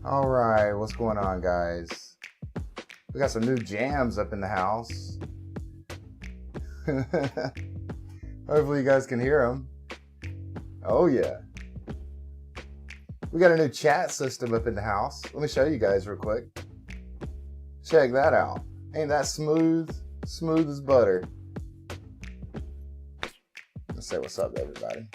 All right, what's going on, guys? We got some new jams up in the house. Hopefully you guys can hear them. Oh yeah. We got a new chat system up in the house. Let me show you guys real quick. Check that out. Ain't that smooth? Smooth as butter. Let's say what's up, everybody.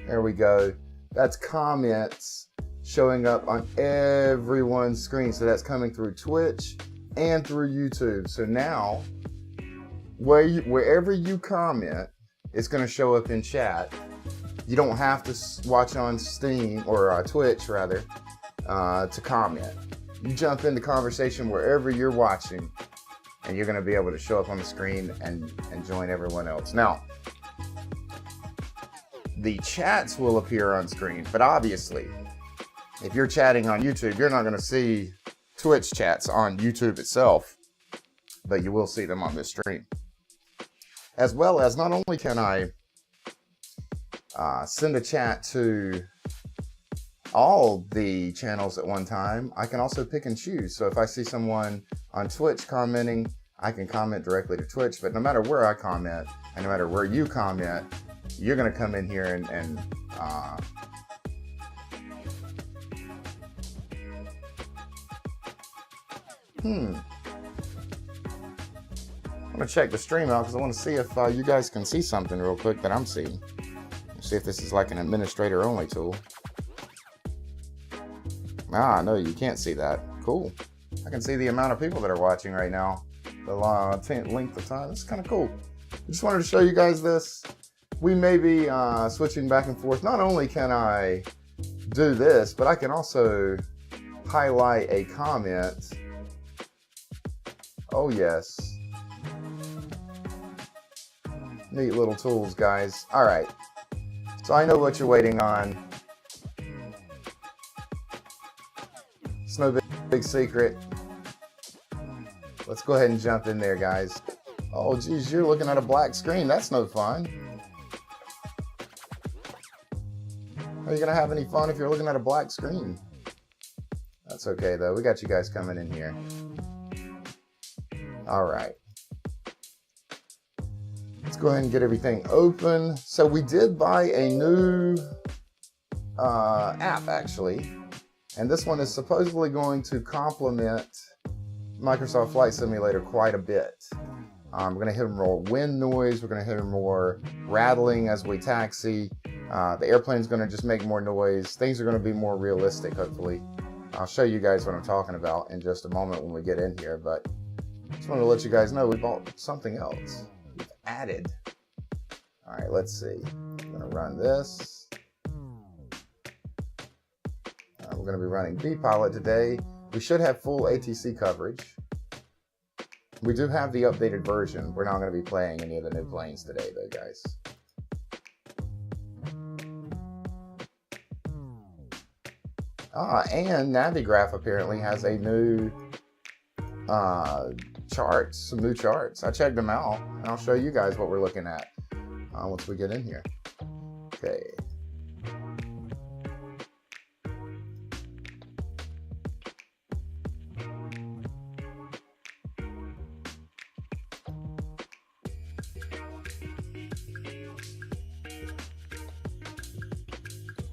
There we go. That's comments showing up on everyone's screen. So that's coming through Twitch and through YouTube. So now, wherever you comment, it's going to show up in chat. You don't have to watch on Steam or Twitch rather to comment. You jump into conversation wherever you're watching, and you're going to be able to show up on the screen and join everyone else. Now, the chats will appear on screen, but obviously, if you're chatting on YouTube, you're not going to see Twitch chats on YouTube itself, but you will see them on this stream. As well as, not only can I send a chat to all the channels at one time, I can also pick and choose. So if I see someone on Twitch commenting, I can comment directly to Twitch, but no matter where I comment, and no matter where you comment, you're going to come in here and I'm going to check the stream out because I want to see if you guys can see something real quick that I'm seeing. See if this is like an administrator only tool. No, you can't see that. Cool. I can see the amount of people that are watching right now. The length of time. It's kind of cool. I just wanted to show you guys this. We may be switching back and forth. Not only can I do this, but I can also highlight a comment. Oh yes. Neat little tools, guys. All right. So I know what you're waiting on. It's no big secret. Let's go ahead and jump in there, guys. Oh geez, you're looking at a black screen. That's no fun. Are you gonna have any fun if you're looking at a black screen? That's okay though. We got you guys coming in here. All right. Let's go ahead and get everything open. So we did buy a new app actually, and this one is supposedly going to complement Microsoft Flight Simulator quite a bit. We're going to hear more wind noise. We're going to hear more rattling as we taxi. The airplane's going to just make more noise. Things are going to be more realistic, hopefully. I'll show you guys what I'm talking about in just a moment when we get in here, but just wanted to let you guys know we bought something else. We've added. All right, let's see. I'm going to run this. We're going to be running B-Pilot today. We should have full ATC coverage. We do have the updated version. We're not going to be playing any of the new planes today, though, guys. And Navigraph apparently has a new charts, some new charts. I checked them out, and I'll show you guys what we're looking at once we get in here. Okay.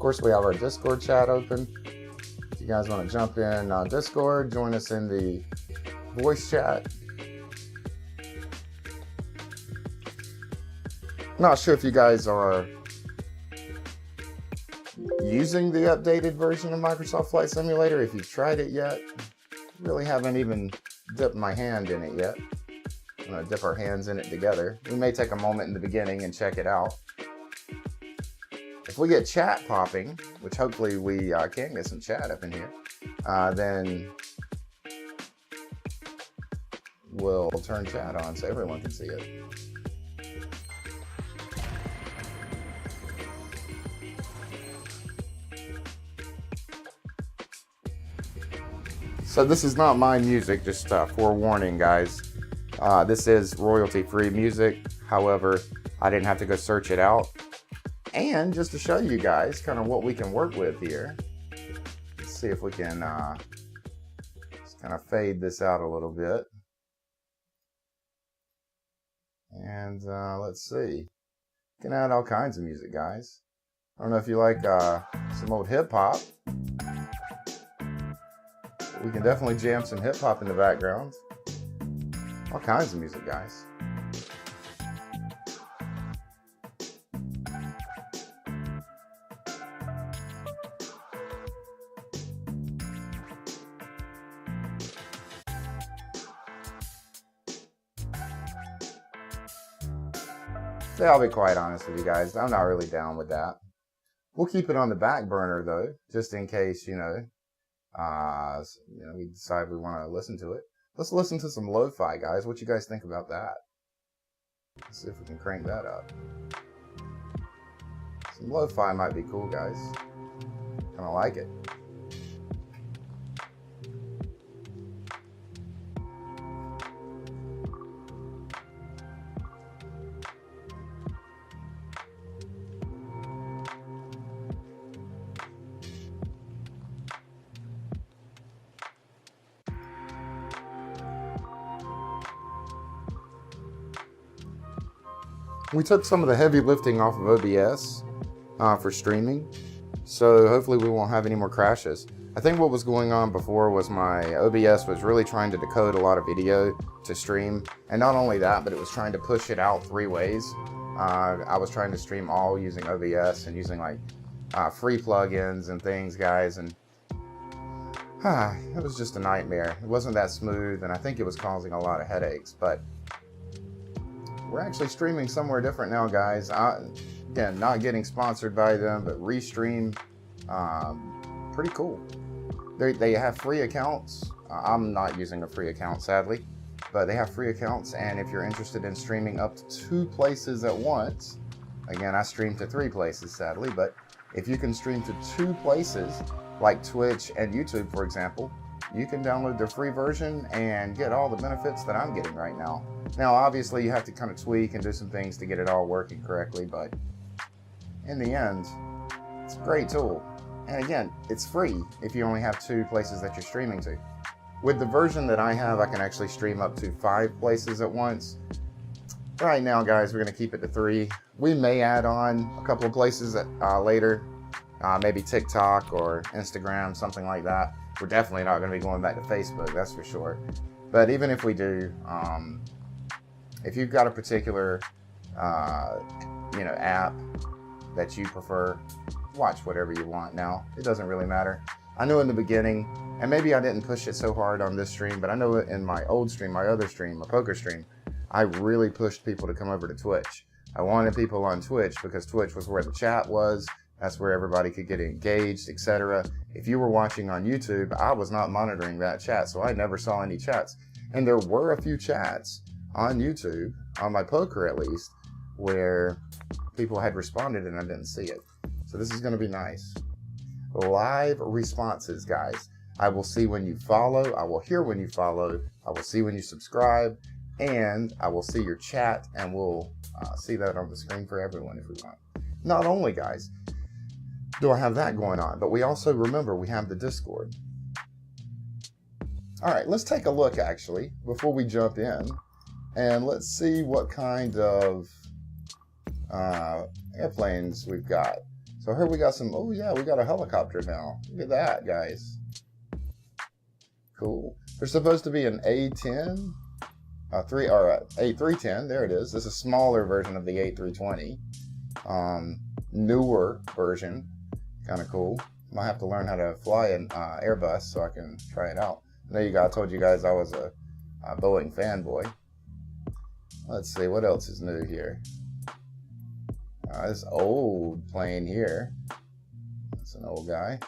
course, we have our Discord chat open. If you guys want to jump in Discord, join us in the voice chat. Not sure if you guys are using the updated version of Microsoft Flight Simulator. If you've tried it yet, really haven't even dipped my hand in it yet. I'm gonna dip our hands in it together. We may take a moment in the beginning and check it out. If we get chat popping, which hopefully we can get some chat up in here, then we'll turn chat on so everyone can see it. So this is not my music, just forewarning, guys. This is royalty-free music. However, I didn't have to go search it out. And just to show you guys kind of what we can work with here. Let's see if we can just kind of fade this out a little bit. And let's see. You can add all kinds of music, guys. I don't know if you like some old hip-hop. We can definitely jam some hip-hop in the background. All kinds of music, guys. So I'll be quite honest with you guys, I'm not really down with that. We'll keep it on the back burner though, just in case, you know, we decide we want to listen to it. Let's listen to some lo-fi, guys. What you guys think about that? Let's see if we can crank that up. Some lo-fi might be cool, guys. Kind of like it. We took some of the heavy lifting off of OBS for streaming, so hopefully we won't have any more crashes. I think what was going on before was my OBS was really trying to decode a lot of video to stream, and not only that, but it was trying to push it out 3 ways. I was trying to stream all using OBS and using like free plugins and things, guys, and it was just a nightmare. It wasn't that smooth, and I think it was causing a lot of headaches, but we're actually streaming somewhere different now, guys. Again, not getting sponsored by them, but Restream, pretty cool. They have free accounts. I'm not using a free account, sadly, but they have free accounts, and if you're interested in streaming up to 2 places at once, again, I stream to 3 places, sadly, but if you can stream to 2 places, like Twitch and YouTube, for example, you can download their free version and get all the benefits that I'm getting right now. Now, obviously, you have to kind of tweak and do some things to get it all working correctly, but in the end, it's a great tool. And again, it's free if you only have 2 places that you're streaming to. With the version that I have, I can actually stream up to 5 places at once. Right now, guys, we're going to keep it to 3. We may add on a couple of places later, maybe TikTok or Instagram, something like that. We're definitely not going to be going back to Facebook, that's for sure. But even if we do, if you've got a particular app that you prefer, watch whatever you want now. It doesn't really matter. I know in the beginning, and maybe I didn't push it so hard on this stream, but I know in my old stream, my other stream, my poker stream, I really pushed people to come over to Twitch. I wanted people on Twitch because Twitch was where the chat was. That's where everybody could get engaged, etc. If you were watching on YouTube, I was not monitoring that chat, so I never saw any chats. And there were a few chats on YouTube, on my poker at least, where people had responded and I didn't see it. So this is going to be nice. Live responses, guys. I will see when you follow, I will hear when you follow, I will see when you subscribe, and I will see your chat, and we'll see that on the screen for everyone if we want. Not only, guys, do I have that going on, but we also, remember, we have the Discord. All right, let's take a look, actually, before we jump in, and let's see what kind of airplanes we've got. So here we got some, oh yeah, we got a helicopter now. Look at that, guys. Cool. There's supposed to be an A10, A310, there it is. This is a smaller version of the A320. Newer version, kind of cool. Might have to learn how to fly an Airbus so I can try it out. I told you guys I was a Boeing fanboy. Let's see, what else is new here? This old plane here. That's an old guy.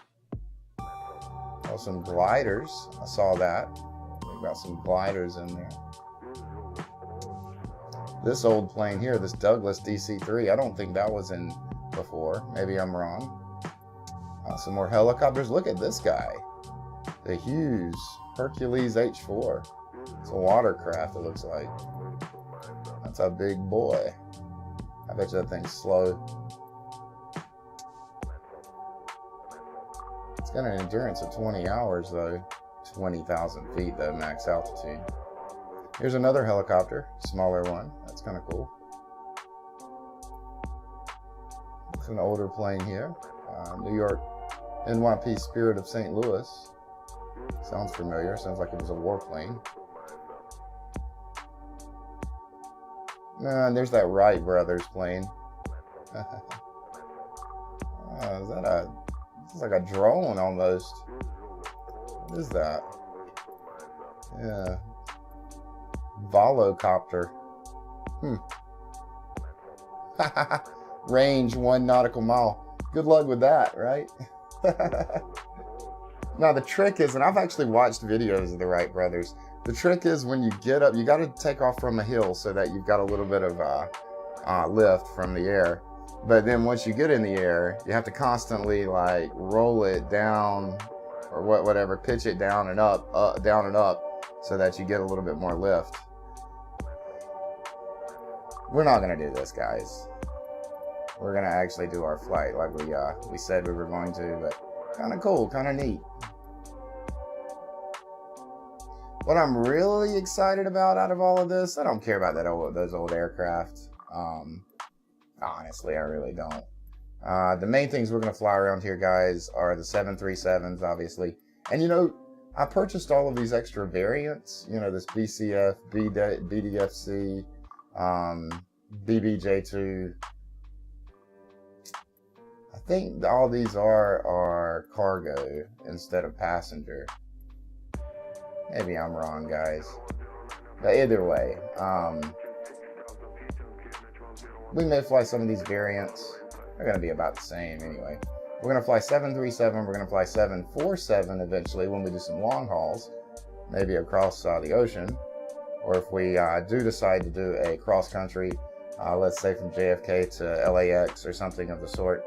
Oh, some gliders. I saw that. We've got some gliders in there. This old plane here, this Douglas DC-3, I don't think that was in before. Maybe I'm wrong. Some more helicopters. Look at this guy. The Hughes Hercules H4. It's a watercraft, it looks like. That's a big boy. I bet you that thing's slow. It's got an endurance of 20 hours though. 20,000 feet though, max altitude. Here's another helicopter, smaller one. That's kind of cool. It's an older plane here. New York NYP Spirit of St. Louis. Sounds familiar. Sounds like it was a warplane. And there's that Wright brothers plane. Is that a? This is like a drone almost. What is that? Yeah. Volocopter. Range 1 nautical mile. Good luck with that, right? Now the trick is, and I've actually watched videos of the Wright brothers. The trick is when you get up, you got to take off from a hill so that you've got a little bit of lift from the air. But then once you get in the air, you have to constantly like roll it down or whatever, pitch it down and up, down and up, so that you get a little bit more lift. We're not gonna do this, guys. We're gonna actually do our flight like we said we were going to, but kind of cool, kind of neat. What I'm really excited about out of all of this, I don't care about those old aircraft. Honestly, I really don't. The main things we're going to fly around here, guys, are the 737s, obviously. And, you know, I purchased all of these extra variants. You know, this BCF, BDFC, BBJ2. I think all these are cargo instead of passenger. Maybe I'm wrong, guys. But either way, we may fly some of these variants. They're going to be about the same anyway. We're going to fly 737. We're going to fly 747 eventually when we do some long hauls, maybe across the ocean. Or if we do decide to do a cross country, let's say from JFK to LAX or something of the sort.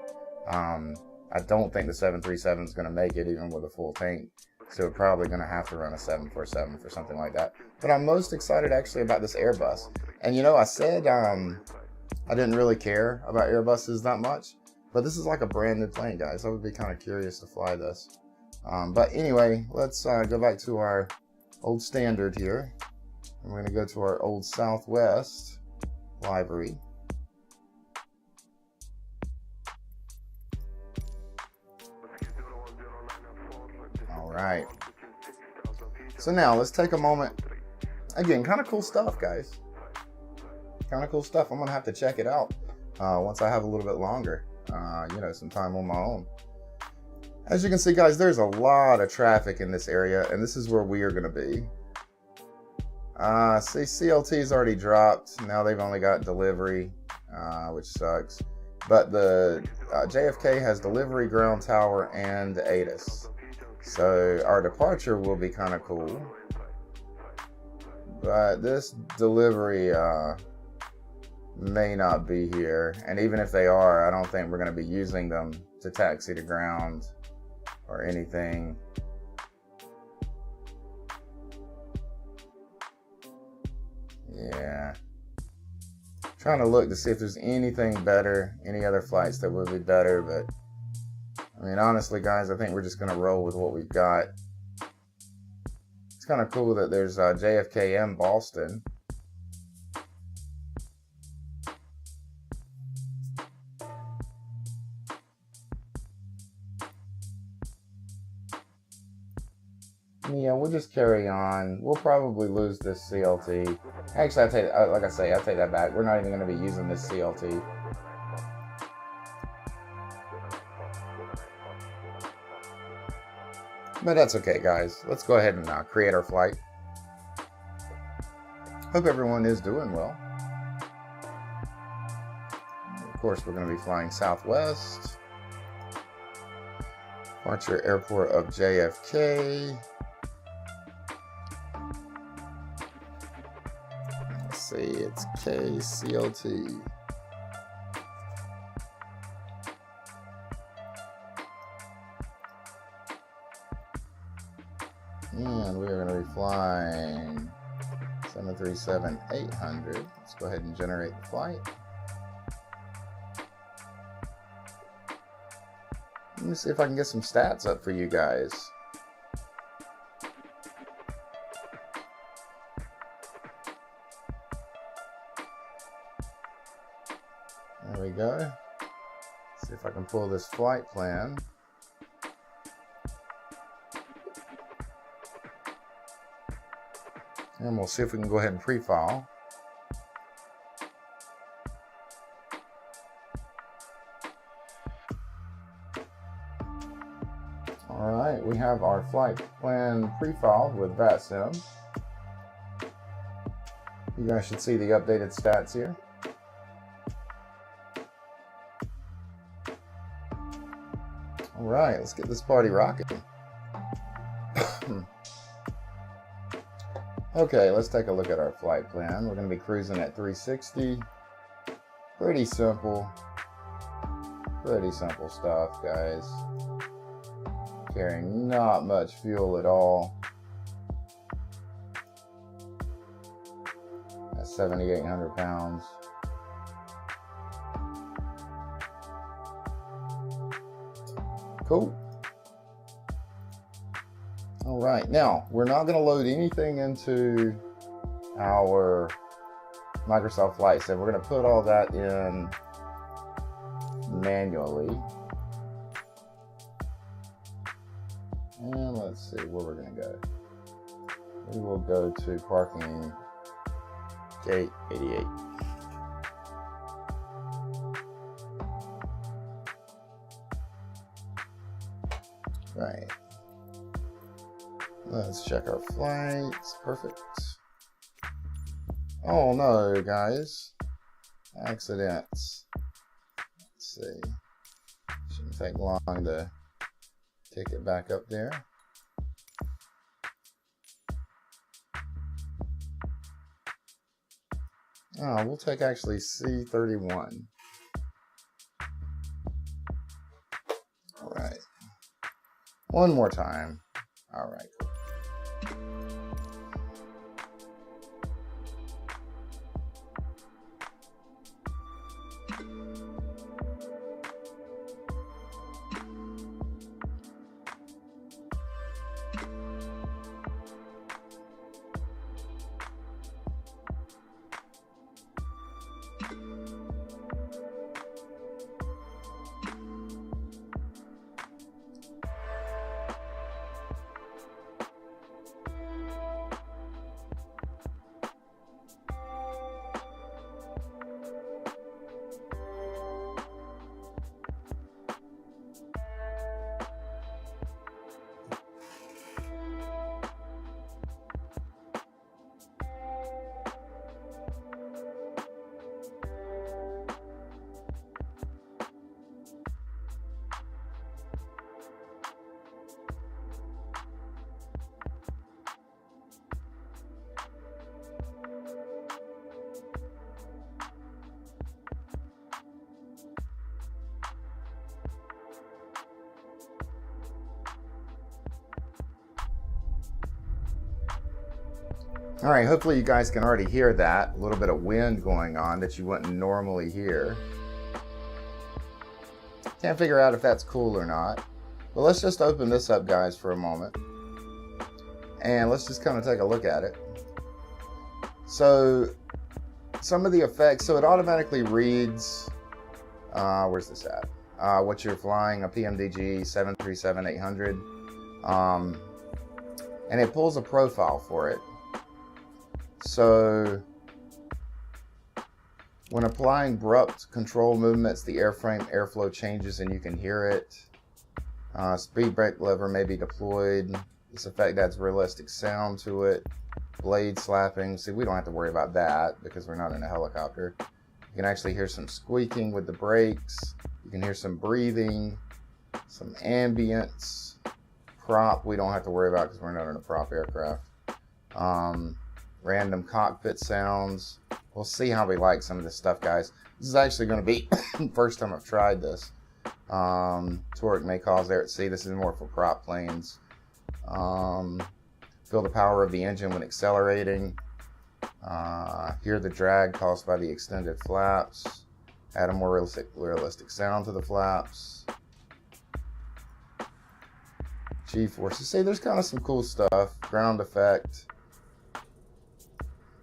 I don't think the 737 is going to make it even with a full tank. So we're probably going to have to run a 747 for something like that. But I'm most excited actually about this Airbus. And you know, I said I didn't really care about Airbuses that much. But this is like a brand new plane, guys. I would be kind of curious to fly this. But anyway, let's go back to our old standard here. And we're going to go to our old Southwest livery. Right. So now let's take a moment. Again, kind of cool stuff, guys. Kind of cool stuff. I'm gonna have to check it out once I have a little bit longer, you know, some time on my own. As you can see, guys, there's a lot of traffic in this area, and this is where we are gonna be. See, CLT's already dropped. Now they've only got delivery, which sucks. But the JFK has delivery, ground tower, and ATIS. So our departure will be kind of cool, but this delivery may not be here. And even if they are, I don't think we're going to be using them to taxi to ground or anything. Yeah. Trying to look to see if there's anything better, any other flights that would be better, but I mean, honestly, guys, I think we're just going to roll with what we've got. It's kind of cool that there's JFK and Boston. Yeah, we'll just carry on. We'll probably lose this CLT. Actually, like I say, I take that back. We're not even going to be using this CLT. But that's okay, guys. Let's go ahead and create our flight. Hope everyone is doing well. Of course, we're going to be flying Southwest. Departure airport of JFK. Let's see, it's Kjfk-Kclt. And we are going to be flying 737-800. Let's go ahead and generate the flight. Let me see if I can get some stats up for you guys. There we go. Let's see if I can pull this flight plan. And we'll see if we can go ahead and pre-file. Alright, we have our flight plan pre-filed with Vatsim. You guys should see the updated stats here. Alright, let's get this party rocking. Okay, let's take a look at our flight plan. We're going to be cruising at 360. Pretty simple stuff, guys. Carrying not much fuel at all. At 7,800 pounds. Cool. All right, now we're not going to load anything into our Microsoft Flight Sim. We're going to put all that in manually. And let's see where we're going to go. We will go to parking gate 88. Right. Let's check our flights. Perfect. Oh no, guys. Accidents. Let's see. Shouldn't take long to take it back up there. Oh, we'll take actually C31. All right. One more time. All right. All right, hopefully you guys can already hear that. A little bit of wind going on that you wouldn't normally hear. Can't figure out if that's cool or not. But let's just open this up, guys, for a moment. And let's just kind of take a look at it. So some of the effects, so it automatically reads, where's this at? What you're flying, a PMDG 737-800. and it pulls a profile for it. So when applying abrupt control movements, the airframe airflow changes and you can hear it. Speed brake lever may be deployed. This effect adds realistic sound to it. Blade slapping. See, we don't have to worry about that because we're not in a helicopter. You can actually hear some squeaking with the brakes. You can hear some breathing, some ambience. Prop, we don't have to worry about because we're not in a prop aircraft. Random cockpit sounds. We'll see how we like some of this stuff, guys. This is actually going to be the first time I've tried this. Torque may cause air at sea. This is more for prop planes. Feel the power of the engine when accelerating. Hear the drag caused by the extended flaps. Add a more realistic sound to the flaps. G-forces. See, there's kind of some cool stuff. Ground effect.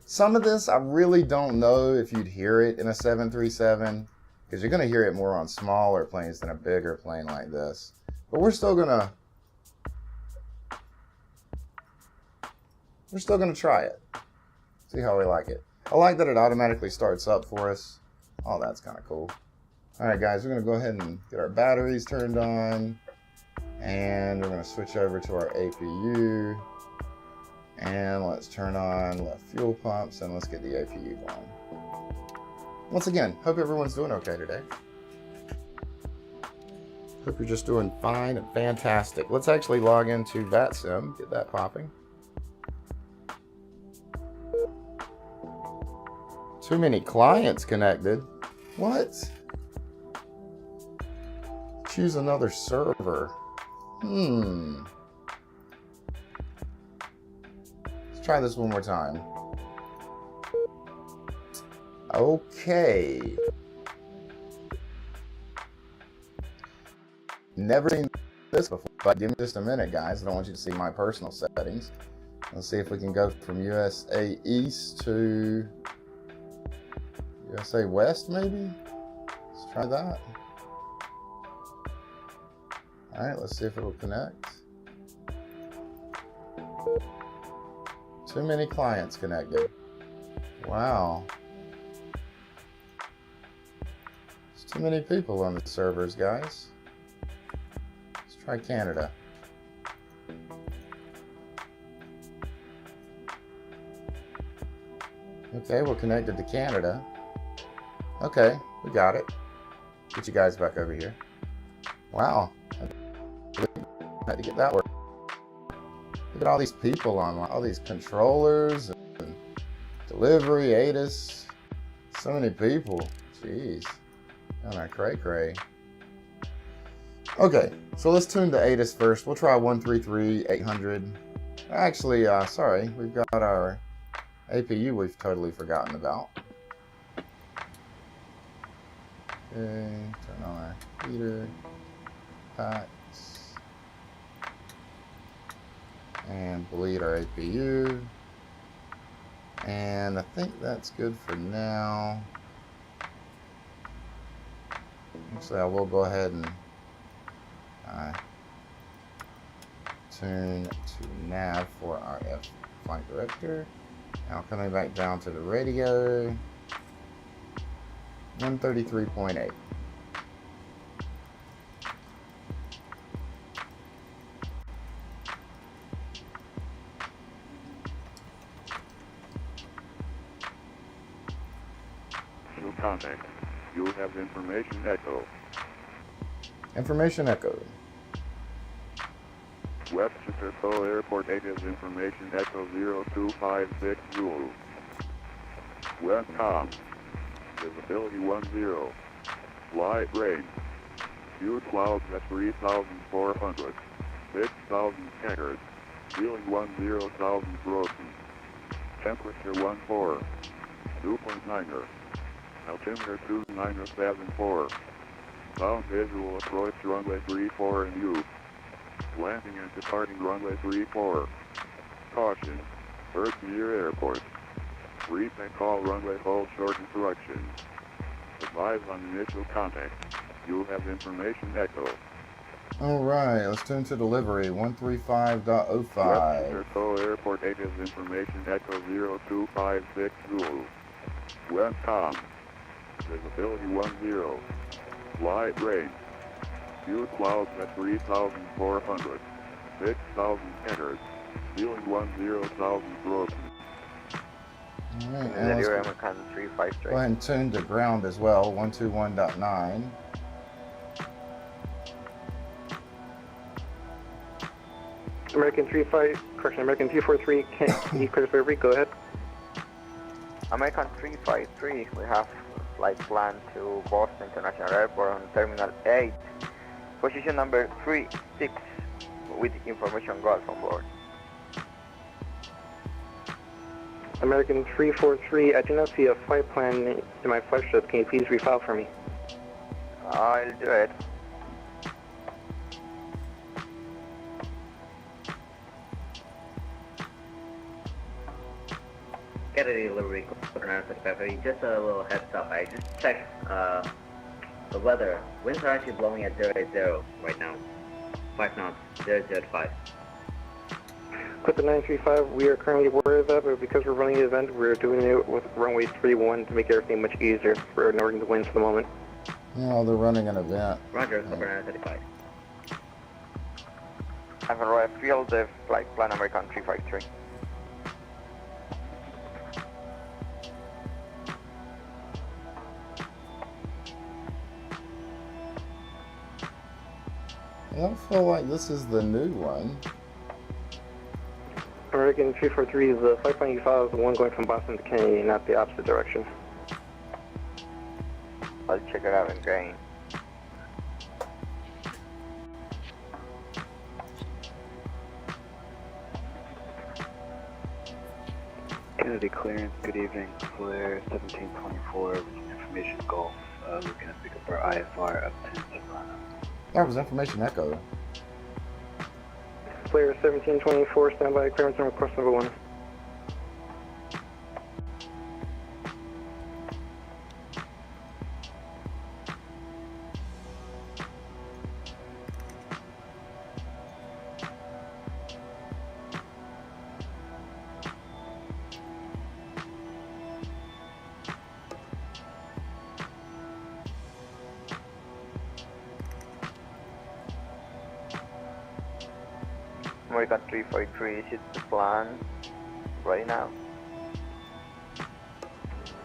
Some of this, I really don't know if you'd hear it in a 737, because you're going to hear it more on smaller planes than a bigger plane like this. But we're still going to try it. See how we like it. I like that it automatically starts up for us. Oh, that's kind of cool. All right, guys, we're going to go ahead and get our batteries turned on. And we're going to switch over to our APU. And let's turn on left fuel pumps and let's get the APU going. Once again, hope everyone's doing okay today. Hope you're just doing fine and fantastic. Let's actually log into Vatsim, get that popping. Too many clients connected. What? Choose another server. Let's try this one more time. Okay. Never seen this before, but give me just a minute, guys. I don't want you to see my personal settings. Let's see if we can go from USA East to USA West, maybe? Let's try that. All right, let's see if it'll connect. Too many clients connected. Wow. There's too many people on the servers, guys. Let's try Canada. Okay, we're connected to Canada. Okay, we got it. Get you guys back over here. Wow. I had to get that work. Look at all these people online, all these controllers and delivery, ATIS. So many people. Jeez. Kind of cray-cray. Okay, so let's tune the ATIS first. We'll try 133-800. Actually, sorry, we've got our APU we've totally forgotten about. Okay, turn on our heater, packs, and bleed our APU. And I think that's good for now. Actually, I will go ahead and tune to nav for our F flight director. Now coming back down to the radio, 133.8. New contact. You have information echo. Information echo. Westchester Seoul Airport 8 is information echo 0256 Zulu. Westcom. Visibility 10. Light rain. Few clouds at 3,400. 6,000 checkers. Ceiling 10,000 broken. Temperature 14. 2.9er. Altimeter 2974. Sound visual approach runway 34 in use. Landing and departing runway 34. Caution. First near airport. Brief and call runway hold short instructions. Advise on initial contact. You have information echo. All right, let's tune to delivery 135.05. Kjfk-Kclt Airport agents information Echo 0256 Zulu. West Tom. Visibility 10. Light rain. Few clouds at 3,400. 6,000 meters. Ceiling 10,000 throat. All right, Is and that let's your go American 353? ahead and tune to ground as well, 121.9. American 343, can you clear delivery? Go ahead. American 353, we have flight plan to Boston International Airport on Terminal 8, position number 36, with information got from forward. American 343, I do not see a flight plan in my flight script. Can you please refile for me? I'll do it. Kennedy delivery, just a little heads up. I just checked the weather. Winds are actually blowing at 080 right now. 5 knots, 005. Clipper 935, we are currently aware of that, but because we're running the event, we're doing it with runway 31 to make everything much easier. We're ignoring the winds for the moment. Yeah, they're running an event. Roger, Clipper 935. I've arrived, field the flight plan American 353. I don't feel like this is the new one. American 343, the flight plan you filed is the one going from Boston to Kennedy, not the opposite direction. I'll check it out in grain. Kennedy clearance, good evening. Flare 1724, information Gulf, looking to pick up our IFR up to Savannah. That was information echo. Flare 1724, standby, clearance and request number 1. American 353, is it the plan right now?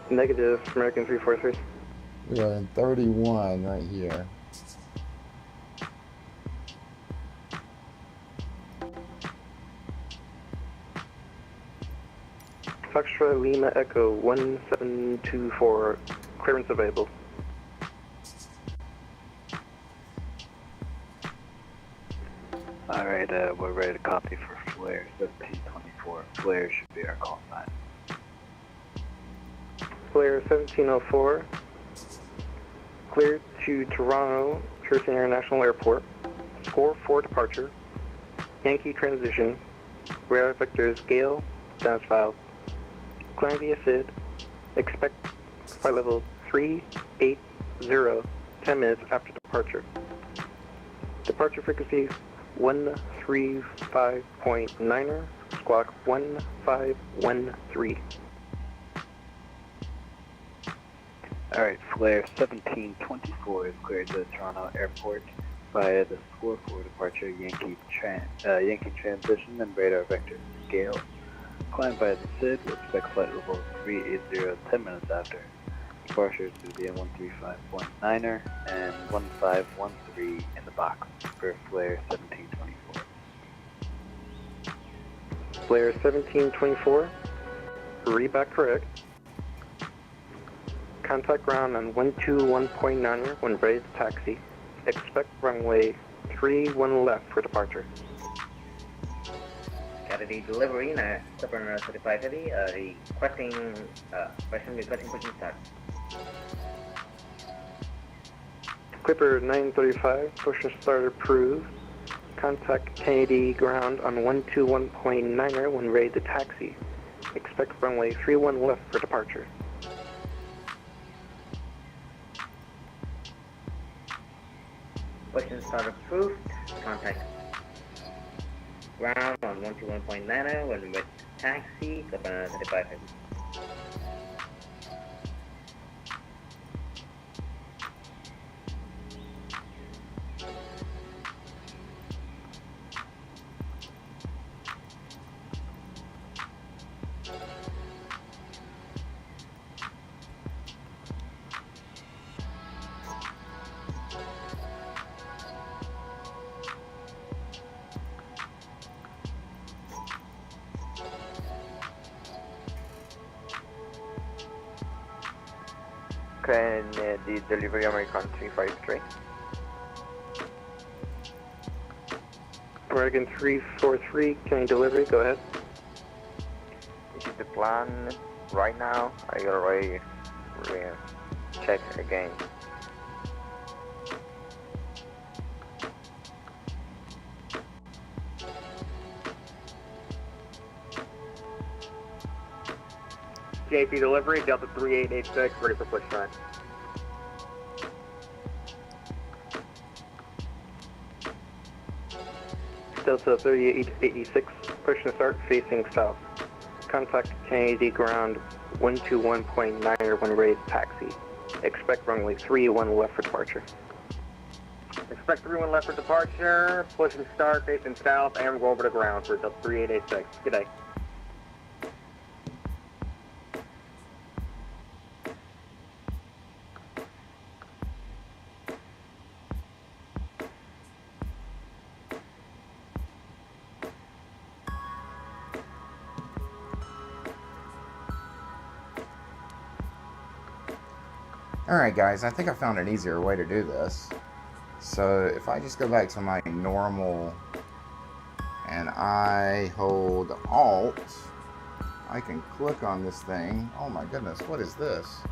Negative, American 343. We are in 31 right here. Foxtrot Lima Echo 1724, clearance available. Alright, we're ready to copy for Flare 1724. Flare should be our call sign. Flare 1704, cleared to Toronto, Pearson International Airport. Score for departure. Yankee transition. Radar vectors Gale, Dennis Files. Climb via SID. Expect flight level 380, 10 minutes after departure. Departure frequency 135.9er, squawk 1513. Alright, Flare 1724 is cleared to Toronto Airport via the score for departure Yankee transition and radar vector scale. Climb via the SID, we'll expect flight level 380 10 minutes after. Departure to the 135.9er and 1513 in the box for Flare 1724. Flare 1724, read back correct. Contact ground on 121.9er when ready to taxi. Expect runway 31 left for departure. Kennedy delivery, Clipper 35 Heavy, requesting pushing start. Clipper 935, push and start approved. Contact Kennedy ground on 121.9er when ready to taxi. Expect runway 31 left for departure. Push and start approved. contact ground on 121.90 when with taxi, clip on 35. Can the delivery American 353? American 343, Kennedy delivery, go ahead. This is the plan right now. I already check again. JP delivery, Delta 3886, ready for push time. Delta 3886, push and start facing south. Contact Kennedy ground 121.9 when ready to taxi. Expect runway 31 left for departure. Expect 31 left for departure, push and start facing south, and we'll go over to ground for Delta 3886. Good day. Alright guys, I think I found an easier way to do this. So if I just go back to my normal and I hold Alt, I can click on this thing. Oh my goodness, what is this?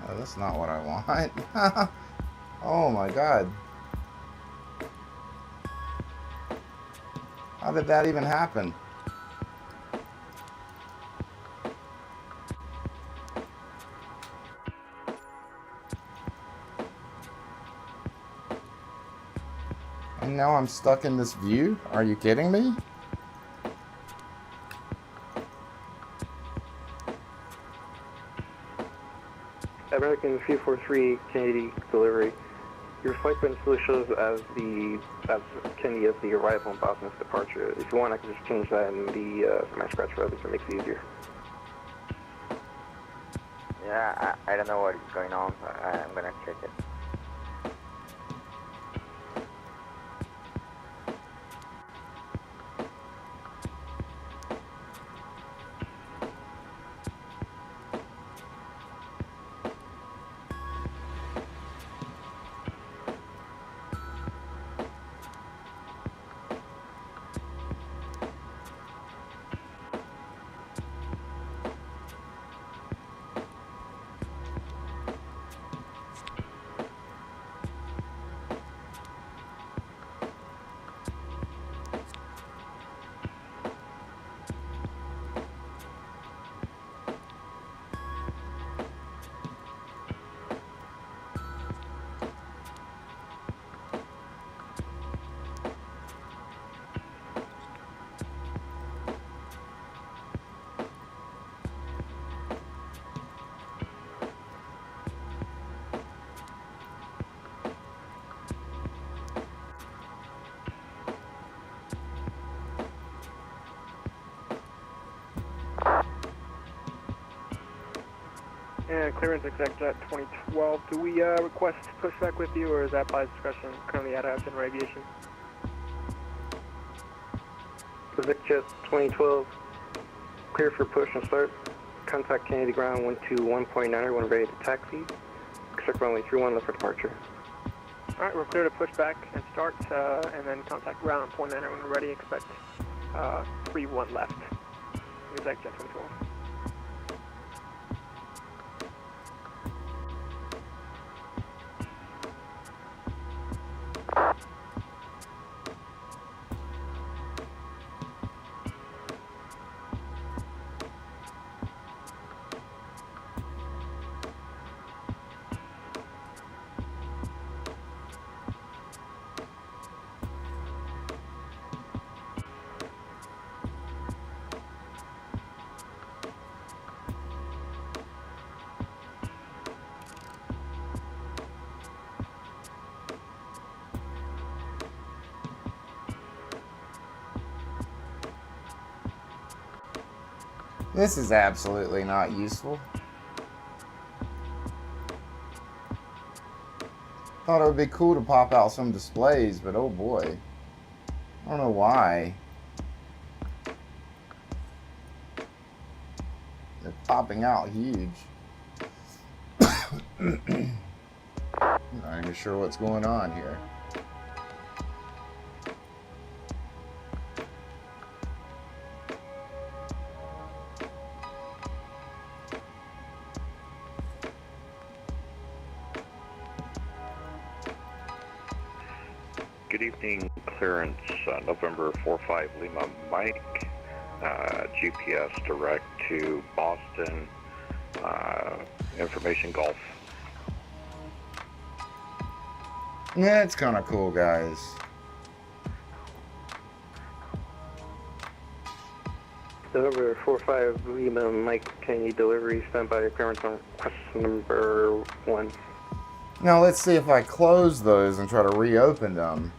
No, that's not what I want. Oh my god. How did that even happen? And now I'm stuck in this view? Are you kidding me? American 343, Kennedy delivery. Your flight plan still shows as Kennedy as the arrival and Boston's departure. If you want, I can just change that in the my scratch route if it makes it easier. Yeah, I don't know what is going on. I'm gonna check it. And clearance Kjfk-Kclt 2012. Do we request pushback with you, or is that by discretion? Currently at General Aviation. Kjfk-Kclt 2012, clear for push and start. Contact Kennedy ground 121.9 when ready to taxi. Expect runway 31 left for departure. Alright, we're clear to push back and start, and then contact ground on point 9 when we're ready. Expect 31 left. Kjfk-Kclt 2012. This is absolutely not useful. Thought it would be cool to pop out some displays, but oh boy. I don't know why. They're popping out huge. I'm not even sure what's going on here. Good evening, clearance, November 45 Lima Mike, GPS direct to Boston, information Golf. Yeah, it's kind of cool, guys. November 45 Lima Mike, can you delivery standby clearance on request number 1? Now let's see if I close those and try to reopen them.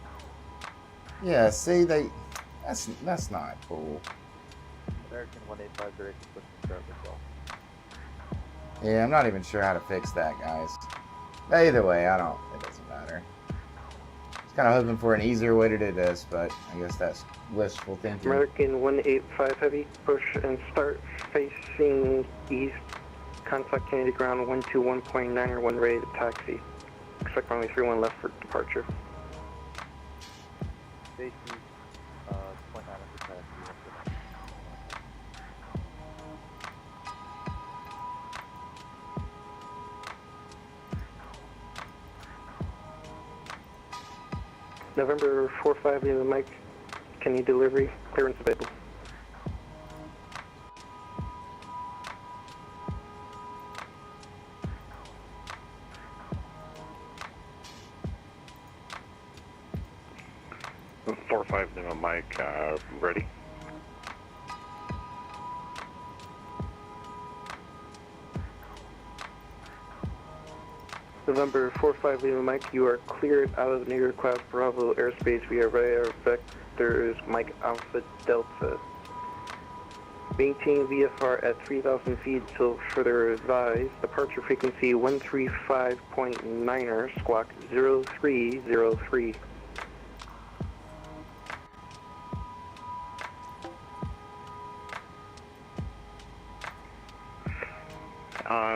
Yeah, see, that's not cool. American 1850 push to start as well. Yeah, I'm not even sure how to fix that, guys. Either way, it doesn't matter. I was kind of hoping for an easier way to do this, but I guess that's wishful thinking. American 185 Heavy, push and start facing east. Contact Kennedy ground 121.9 when ready to taxi. Expect only 31 left for departure. Station, 0.9 for taxi. November 45 Lima Mike, can you delivery? Clearance available. Four five Lima Mike, ready. November 45 Lima Mike, you are cleared out of New York class Bravo airspace via radar vectors Mike Alpha Delta. Maintain VFR at 3,000 feet till further advised. Departure frequency 135.9er, squawk 0303.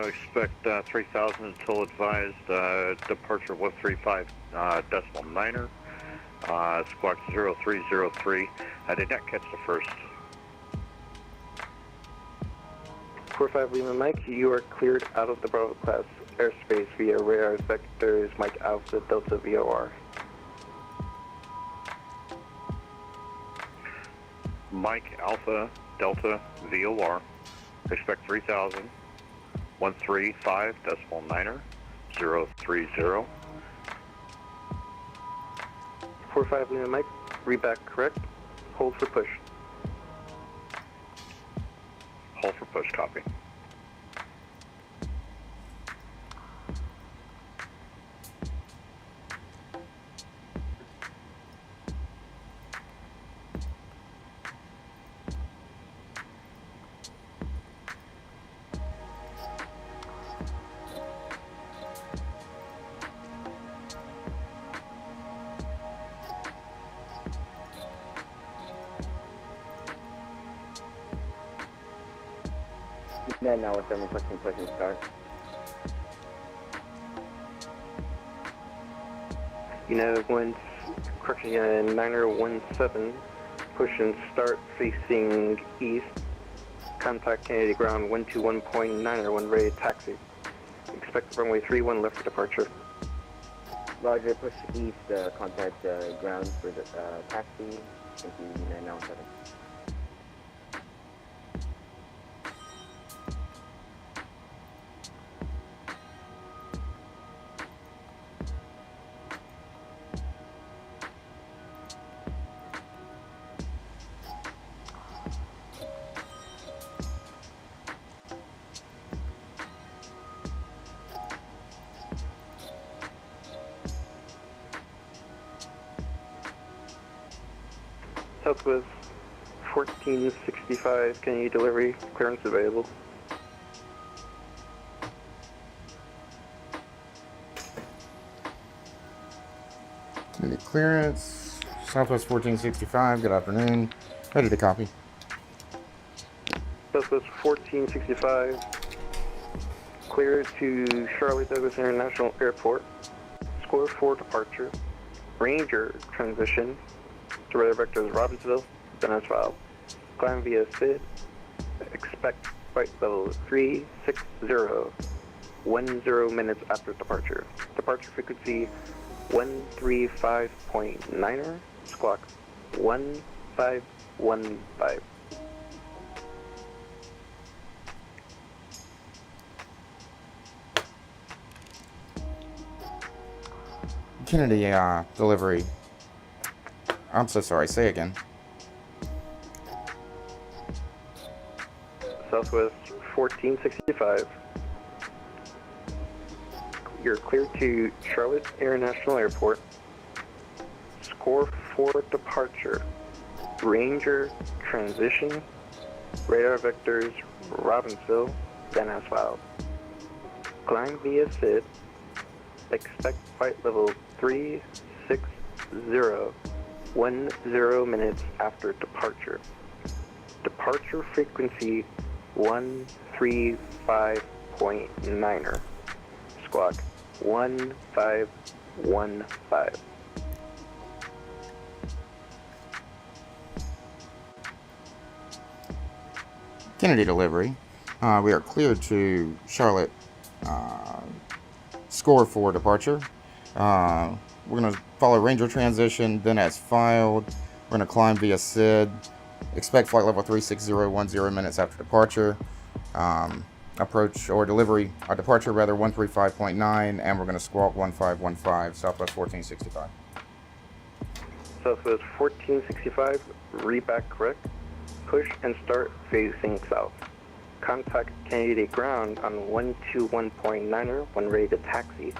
Expect 3,000 until advised, departure 135.9er, squawk 0303. I did not catch the first. 45 Lima Mike, you are cleared out of the Bravo class airspace via radar vectors Mike Alpha Delta VOR. Mike Alpha Delta VOR, expect 3,000. 135.9er, 030. 45 Lima Mike, read back correct. Hold for push. Hold for push, copy. Then now with them requesting push and start. United 1, correction, United 917, push and start facing east. Contact Kennedy ground 121.9er when ready to taxi. Expect runway 31 left for departure. Roger, push east, contact ground for the taxi. Thank you, 997. Southwest 1465, Kennedy delivery, clearance available. Kennedy clearance, Southwest 1465, good afternoon. Ready to copy. Southwest 1465, clear to Charlotte Douglas International Airport. Score 4 departure. Ranger transition to radar vectors Robbinsville, then as filed. Climb via SID. Expect flight level 360, 10 minutes after departure. Departure frequency 135.9er, squawk 1515. Kennedy delivery. I'm so sorry, say again. Southwest 1465. You're clear to Charlotte International Airport. Score 4 departure. Ranger transition. Radar vectors Robbinsville, then as filed. Climb via SID. Expect flight level 360, 10 minutes after departure. Departure frequency 135.9er. Squawk 1515. Kennedy delivery. We are cleared to Charlotte. Score 4 departure. We're going to follow Ranger transition, then as filed. We're going to climb via SID. Expect flight level 360, 10 minutes after departure. Approach or delivery, departure rather 135.9, and we're going to squawk 1515, Southwest 1465. Southwest 1465, read back correct. Push and start facing south. Contact Kennedy ground on 121.9er when ready to taxi.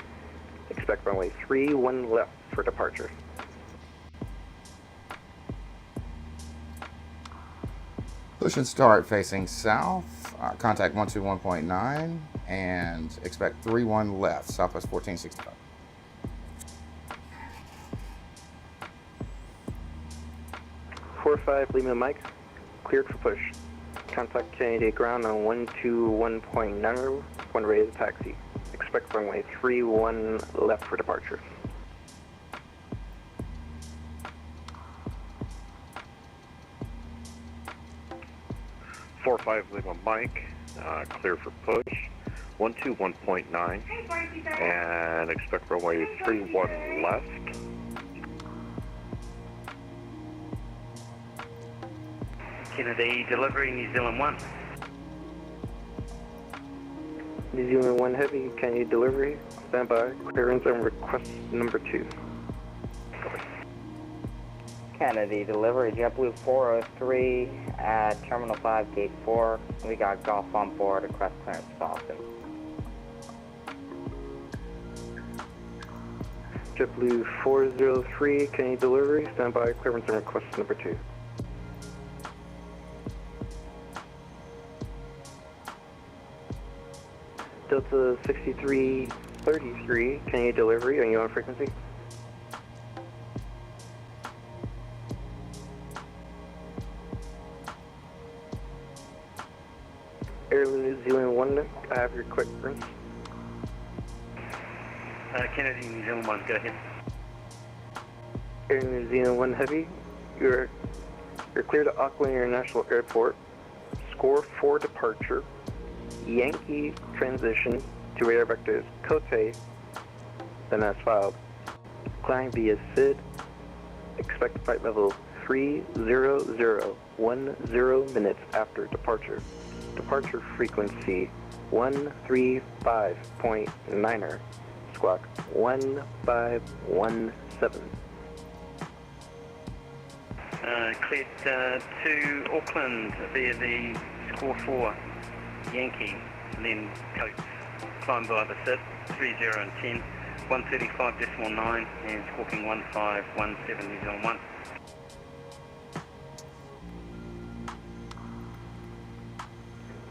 Expect runway 31 left for departure. Push and start facing south. Contact 121.9 and expect 31 left, Southwest 1465. Lima Mike, cleared for push. Contact Kennedy ground on 121.9 when ready to taxi. Expect runway 31 left for departure. 45 Lima Mike, clear for push, 121.9, and expect runway 31 left. Kennedy delivery, New Zealand 1. New Zealand 1 Heavy, Kennedy delivery, standby, clearance and request number 2. Kennedy delivery, JetBlue 403 at Terminal 5, Gate 4. We got golf on board, request clearance Boston. JetBlue 403, Kennedy delivery, standby, clearance and request number 2. Delta 6333, Kennedy delivery, are you on frequency? Air New Zealand 1, I have your quick clearance. Kennedy, New Zealand 1, go ahead. Air New Zealand 1 Heavy, you're clear to Auckland International Airport. Score 4 departure. Yankee transition to radar vectors Kjfk-Kclt, then as filed. Climb via SID. Expect flight level 300, 10 minutes after departure. Departure frequency 135.9er. Squawk 1517. Cleared to Auckland via the Score 4 Yankee, and then coast. Climb by the SID 30 and 10, 135.9 and squawking 1517 New Zealand 1.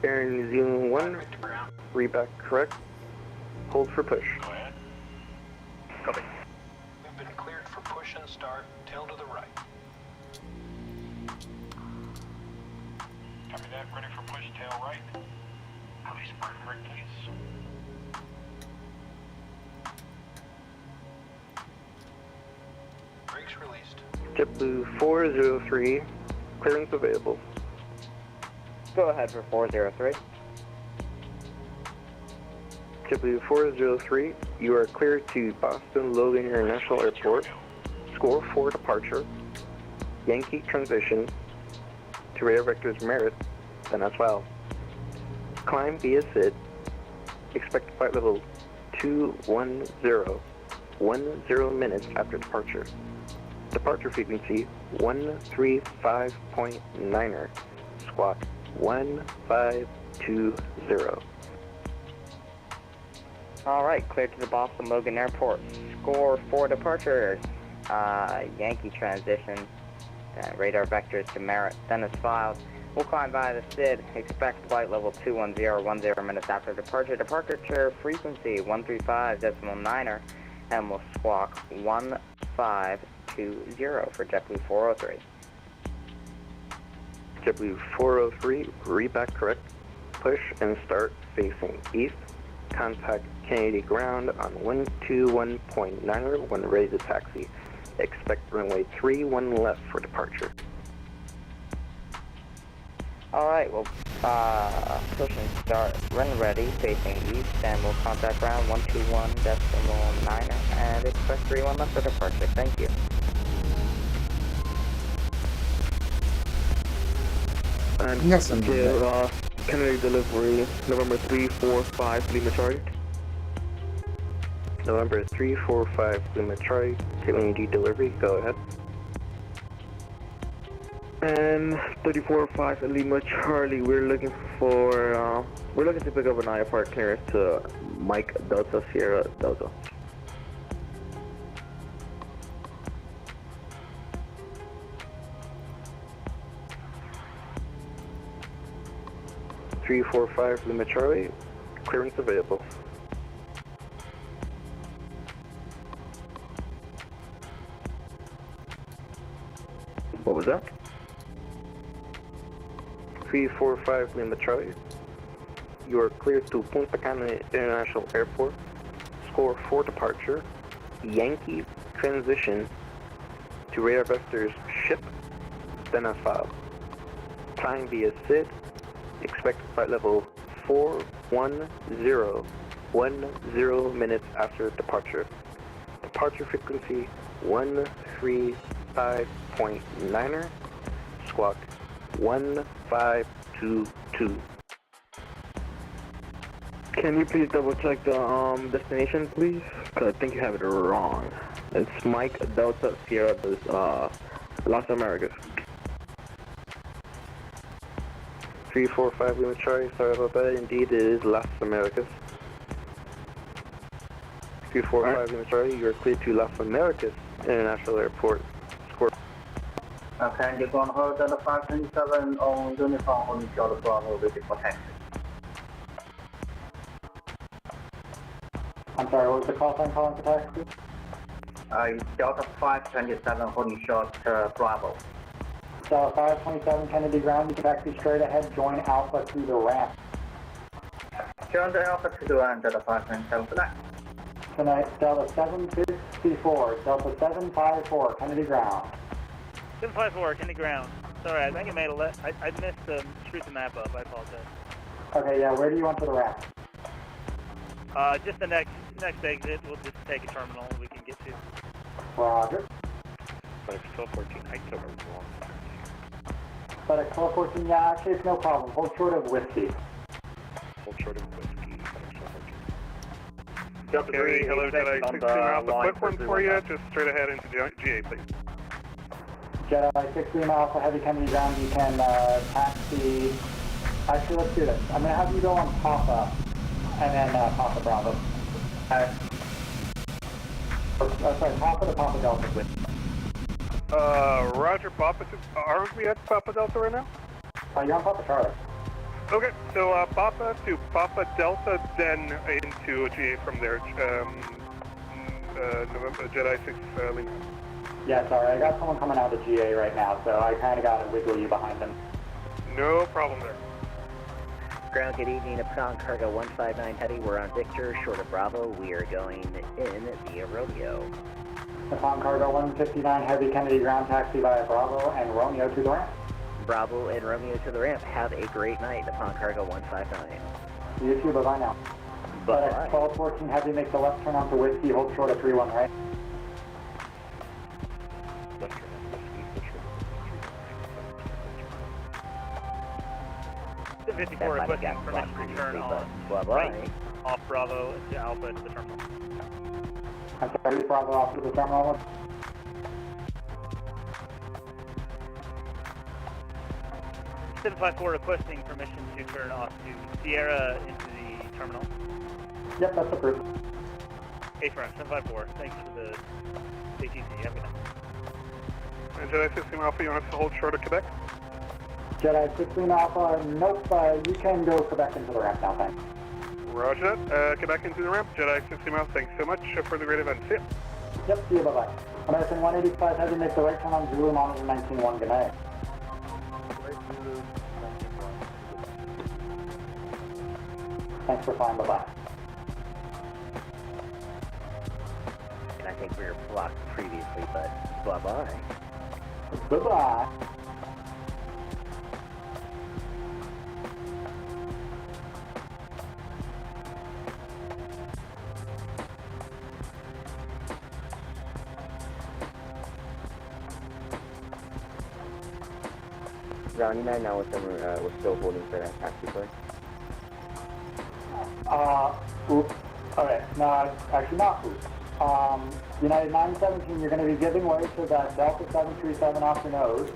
Air New Zealand 1, reback correct. Hold for push. Go ahead. Copy. We've been cleared for push and start, tail to the right. Copy that, ready for push, tail right. Release burn brake, please. Brakes released. JetBlue 403, clearance available. Go ahead for 403. JetBlue 403, you are cleared to Boston Logan International Airport. Score 4 departure. Yankee transition to radar vectors Merit, then as well. Climb via SID. Expect flight level 210, 10 minutes after departure. Departure frequency 135.9er. Squawk 1520. Alright, cleared to the Boston Logan Airport. Score 4 departures. Yankee transition. Radar vectors to Merit, then as filed. We'll climb via the SID. Expect flight level 210, 10 minutes after departure. Departure frequency 135.9er. And we'll squawk 1520 for JetBlue 403. JetBlue 403, reback correct. Push and start facing east. Contact Kennedy ground on 121.9er when ready to taxi. Expect runway 31 left for departure. Alright, we'll push and start, run ready, facing east, and we'll contact ground 121.9er and expect 31 left for departure. Thank you. And Yes, I'm Kennedy delivery, November 345 Lima Charlie. November 345 Lima Charlie, Kennedy delivery, go ahead. And 345 Lima Charlie, we're looking to pick up an IFR clearance to Mike Delta Sierra Delta. .345 Lima Charlie, clearance available. What was that? 345 Lima Charlie, you are cleared to Punta Cana International Airport. Score 4 departure. Yankee transition to radar vectors ship, then as filed. Climb via SID. Expect flight level 410, 10 minutes after departure. Departure frequency 135.9er. Squawk 1522. Can you please double check the destination, please? Because I think you have it wrong. It's Mike Delta Sierra, Las Americas. 345 Lima Charlie, sorry about that. Indeed, it is Las Americas. 345 Lima Charlie, you are cleared to Las Americas International Airport. Score. Okay, you're going to hold the 527 on uniform on the ground with the taxi. I'm sorry, what was the call sign calling for taxi? Delta 527 holding short Bravo. Delta 527 Kennedy ground, you can taxi straight ahead, join Alpha through the ramp. Join the Alpha to the ramp, Delta 527 tonight. Tonight, Delta 754, Delta 754, Kennedy ground. 754, Kennedy ground. Sorry, I think I made a I missed screwed the map up, I apologize. Okay, yeah, where do you want to the ramp? Just the next exit, we'll just take a terminal we can get to. Roger. FedEx 1214, I took a wrong side. FedEx 1214, yeah, actually it's no problem. Hold short of whiskey. Hold short of whiskey, FedEx 1214. Gary, hello, Jedi 16 Alpha, quick one for you, just straight ahead into GA, please. Jedi 16 Alpha, heavy Kennedy ground, you can taxi. Actually, let's do this. I'm going to have you go on Papa, and then Papa Bravo. Sorry, Papa to Papa Delta, please. Roger, Papa, aren't we at Papa Delta right now? You're on Papa Charlie. Okay, so Papa to Papa Delta, then into GA from there. November Jedi 6 Lima. Yeah, sorry, I got someone coming out of GA right now, so I kind of got to wiggle you behind them. No problem there. Ground, good evening. Upon Cargo 159 Heavy, we're on Victor, short of Bravo. We are going in via Romeo. Upon Cargo 159 Heavy, Kennedy ground taxi via Bravo and Romeo to the ramp. Bravo and Romeo to the ramp. Have a great night. Upon Cargo 159. You too, bye-bye now. Bye-bye. 1214 Heavy, make the left turn onto Whiskey, hold short of 31, right? Left turn on Whiskey, hold short. 54 requesting permission to turn on right off Bravo to Alpha to the terminal. I'm sorry, Bravo off to the terminal. .754 requesting permission to turn off to Sierra into the terminal. Yep, that's approved. A-front, 754. Thanks for the ATC. Have a good night. And Jedi 16 Alpha, you want us to hold short of Quebec? Jedi 16 Alpha, nope, you can go Quebec into the ramp now, thanks. Roger that. Quebec into the ramp. Jedi 16 Alpha, thanks so much for the great event. See ya. Yep, see you, bye-bye. American 185 Heavy, make the right turn on Zulu, monitor 19-1, good night. Thanks for flying, bye-bye. And I think we were blocked previously, but bye-bye. Bye-bye. Ground United now with them, we're still holding for that taxi play. Oops. Okay, no, actually not oops. United 917, you're going to be giving way to that Delta 737 off your nose.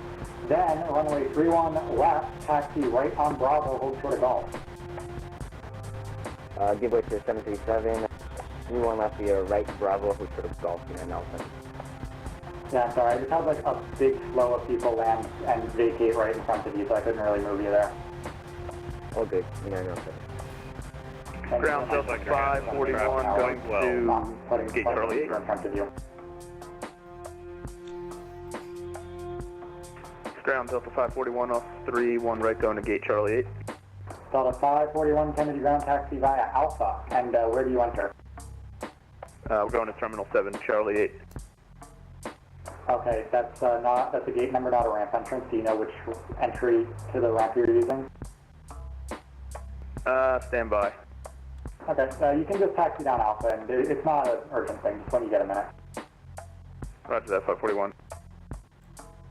Then, runway 31 left, taxi right on Bravo, hold short of Golf. Give way to 737. 31 left via right Bravo, hold short of Golf, and Alpha. Yeah, sorry, I just had like a big flow of people land and vacate right in front of you, so I couldn't really move you there. Oh, good. United 917. Ground Delta 541 going to Gate Charlie 8. In front of you. Ground Delta 541 off 3-1 right going to Gate Charlie 8. Delta 541 Kennedy ground taxi via Alpha, and where do you enter? We're going to Terminal 7, Charlie 8. Okay, that's a gate number, not a ramp entrance. Do you know which entry to the ramp you're using? Stand by. Okay, you can just taxi down Alpha, and it's not an urgent thing, just when you get a minute. Roger that, 541.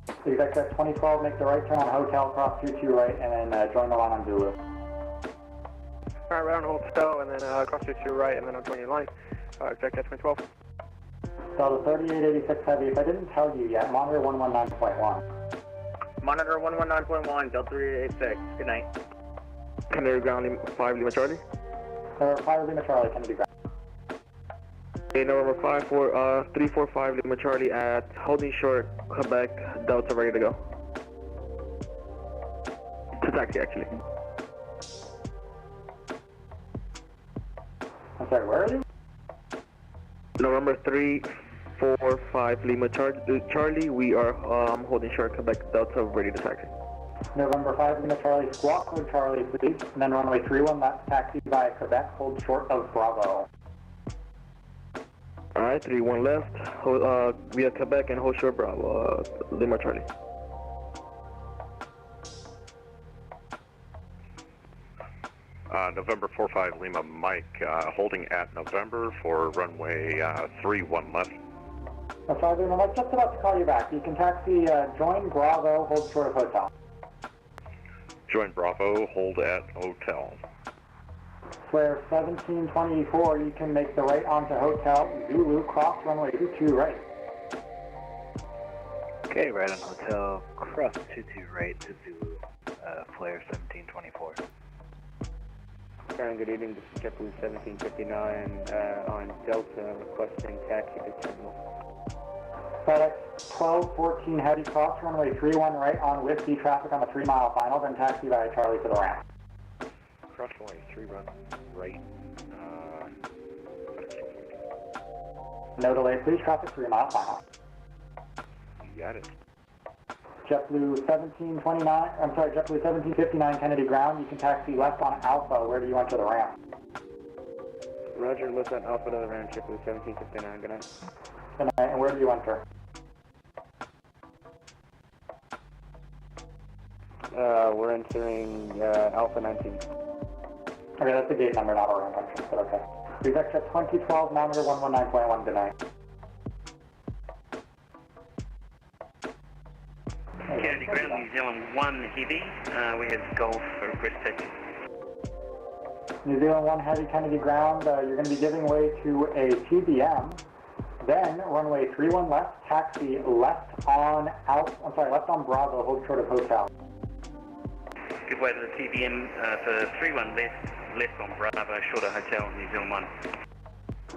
So you guys at 2012, make the right turn on Hotel, cross 22 right, and then join the line on Zulu. Alright, right on Hotel, and then cross 22 right, and then I'll join your line. Exact at 2012. Delta 3886 Heavy, if I didn't tell you yet, monitor 119.1. Monitor 119.1, Delta 3886. Good night. Canary Ground 5 Lima Charlie. 5 Lima Charlie, Kennedy ground. Okay, November 345 Lima Charlie at holding short, Quebec, Delta ready to go. To taxi actually. I'm sorry, where are you? November 345 Lima Charlie, we are holding short, Quebec, Delta ready to taxi. November 5 Lima Charlie, squawk code Charlie, please. And then runway 31 left, taxi via Quebec, hold short of Bravo. Alright, 31 left, via Quebec and hold short Bravo, Lima Charlie. November 45 Lima Mike, holding at November for runway 31 left. 5 Lima Mike, just about to call you back. You can taxi, join Bravo, hold short of Hotel. Join Bravo, hold at Hotel. Flare 1724, you can make the right onto Hotel, Zulu, cross runway 22 right. Okay, right on Hotel, cross 22 right to Zulu, Flare 1724. Good evening, this is JetBlue 1759 on Delta, requesting taxi to terminal. FedEx 1214 Heavy, cross runway 31 right on Whiskey, traffic on the 3 mile final, then taxi via Charlie to the ramp. cross runway 3 run right. No delay, please. Traffic 3 mile final. You got it. JetBlue 1729, I'm sorry, JetBlue 1759 Kennedy ground. You can taxi left on Alpha. Where do you enter the ramp? Roger, lift on Alpha to the ramp, JetBlue 1759, good night. Good night, and where do you enter? We're entering Alpha 19. Okay, that's the gate number, not a ramp entrance, but okay. We've exit 2012, monitor 119.1, good night. Kennedy ground, New Zealand 1 heavy. We have Golf for request taxi. New Zealand 1 heavy, Kennedy ground. You're going to be giving way to a TBM. Then runway 31 left, taxi left on left on Bravo, hold short of hotel. Give way to the TBM for 31 left on Bravo, short of hotel, New Zealand 1.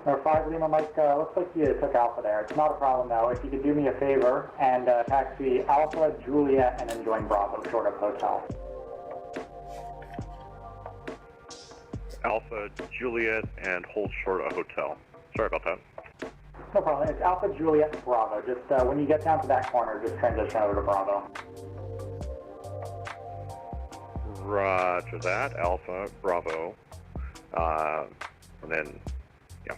Or 5 Lima Mike, looks like you took Alpha there. It's not a problem though. If you could do me a favor and taxi Alpha, Juliet, and then join Bravo, short of hotel. Alpha, Juliet, and hold short of hotel. Sorry about that. No problem. It's Alpha, Juliet, Bravo. Just when you get down to that corner, just transition over to Bravo. Roger that. Alpha, Bravo. And then, yeah.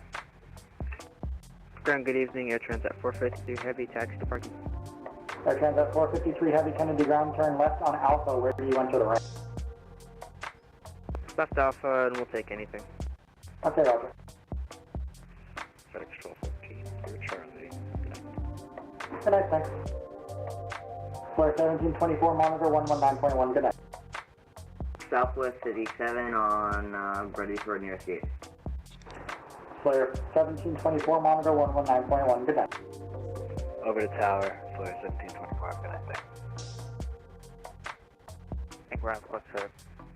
Ground, good evening. Air Transat 453 Heavy, taxi to parking. Air Transat 453 Heavy, Kennedy ground, turn left on Alpha. Where do you enter the ramp? Left Alpha, and we'll take anything. Okay, Roger. FedEx 1214, clear Charlie. Good night, thanks. Flare 1724, monitor 119.1, good night. Southwest City 7 on ready for nearest gate. Flare 1724, monitor 119.1, good night. Over to tower, Flare 1724, good night, thanks. And ground plus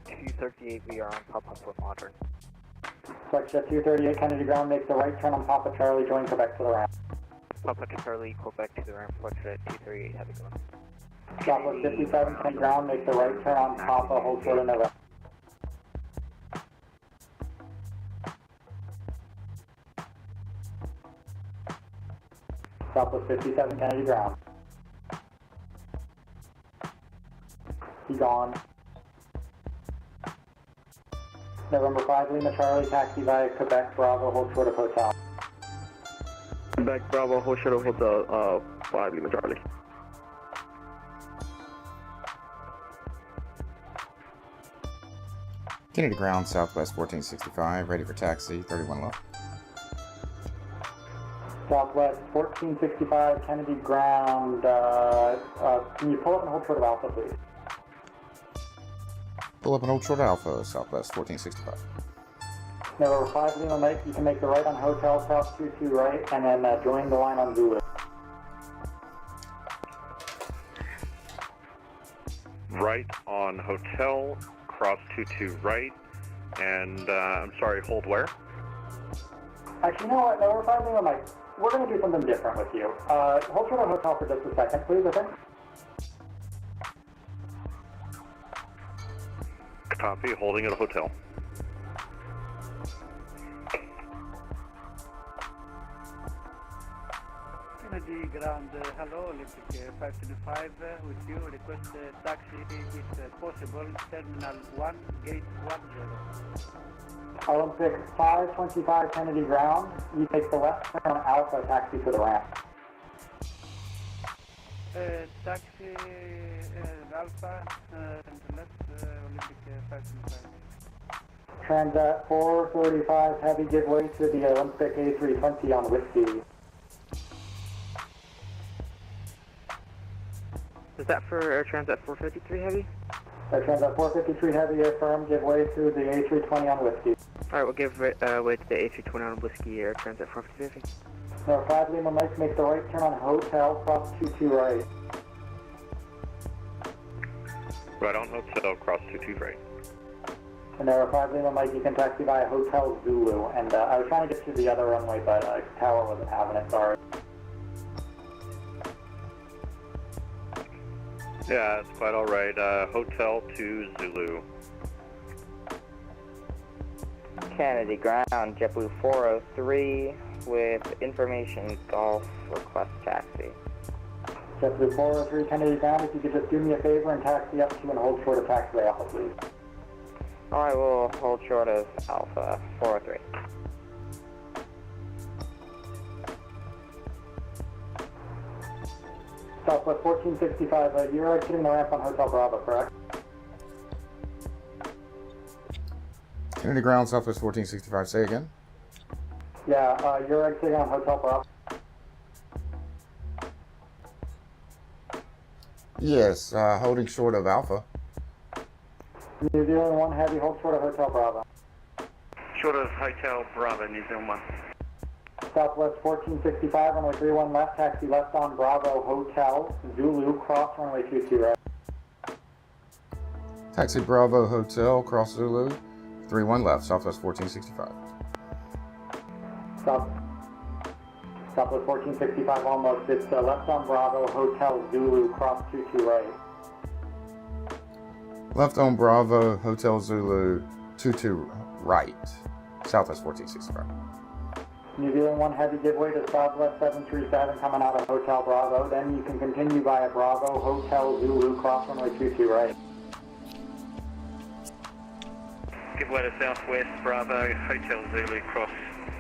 238, we are on Papa for monitoring. Flexjet 238, Kennedy ground, make the right turn on Papa Charlie, join Quebec to the ramp. Papa Charlie, Quebec to the ramp, Flexjet 238, have a go. Southwest 57, Kennedy ground, make the right turn on Papa, hold short of November. Southwest 57, Kennedy ground. Be gone. November 5, Lima Charlie, taxi via Quebec, Bravo, hold short of hotel. Quebec, Bravo, hold short of hotel, 5 Lima Charlie. Kennedy ground, Southwest 1465, ready for taxi, 31 left. Southwest 1465, Kennedy ground, can you pull up and hold short of Alpha, please? Pull up and hold short Alpha, Southwest 1465. November 5, Lima Mike, you can make the right on Hotel, South 22 right, and then join the line on Zulu. Right on hotel, cross 22 right, and I'm sorry, hold where? Actually, you know what, November 5, Lima Mike, we're going to do something different with you. Hold short of Hotel for just a second, please, okay? Copy, holding at a hotel. Kennedy ground, hello, Olympic 525 with you. Request taxi if possible, Terminal 1, Gate 10. Olympic 525 Kennedy ground, you take the left turn on Alpha, taxi to the ramp. Taxi Alpha, left Olympic 525. Transat 435 heavy, give way to the Olympic A320 on Whiskey. Is that for Air Transat 453 Heavy? Air Transat 453 Heavy, affirm, give way to the A320 on Whiskey. Alright, we'll give way to the A320 on Whiskey, Air Transat 453 Heavy. Number 5 Lima Mike, make the right turn on Hotel, cross 22 right. Right on hotel, cross 22 right. And number 5 Lima Mike, you can taxi via Hotel Zulu. And I was trying to get to the other runway, but Tower wasn't having it, sorry. Yeah, it's quite alright. Hotel to Zulu. Kennedy ground, JetBlue 403 with information Golf request taxi. JetBlue 403 Kennedy ground, if you could just do me a favor and taxi up to and hold short of taxiway Alpha, please. Alright, we'll hold short of Alpha 403. Southwest 1465, you're exiting the ramp on Hotel Bravo, correct? Kennedy ground, Southwest 1465. Say again. Yeah, you're exiting on Hotel Bravo. Yes, holding short of Alpha. New Zealand 1 Heavy, hold short of Hotel Bravo. Short of Hotel Bravo, New Zealand 1. Southwest 1465, runway 31 left, taxi left on Bravo Hotel, Zulu, cross runway 22 right. Taxi Bravo Hotel, cross Zulu, 31 left, Southwest 1465. Southwest 1465 almost, it's left on Bravo Hotel, Zulu, cross 22 right. Left on Bravo Hotel Zulu, 22 right, Southwest 1465. New Zealand 1 Heavy, give way to Southwest 737 coming out of Hotel Bravo. Then you can continue via Bravo Hotel Zulu, cross runway 22 right. Give way to Southwest Bravo Hotel Zulu, cross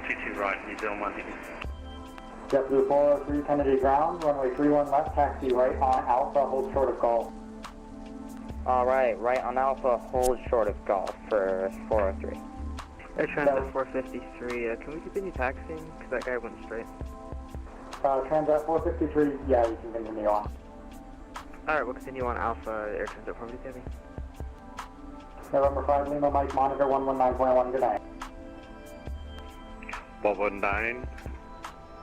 22 right, New Zealand 1. JetBlue 403 Kennedy ground, runway 31 left, taxi right on Alpha, hold short of Golf. Alright, right on Alpha, hold short of Golf for 403. Air Transat 453, can we continue taxiing? Because that guy went straight. Transat 453, yeah, you can continue on. Alright, we'll continue on Alpha, Air Transat 453. November 5 Lima, Mike, monitor 119.1, good night. 119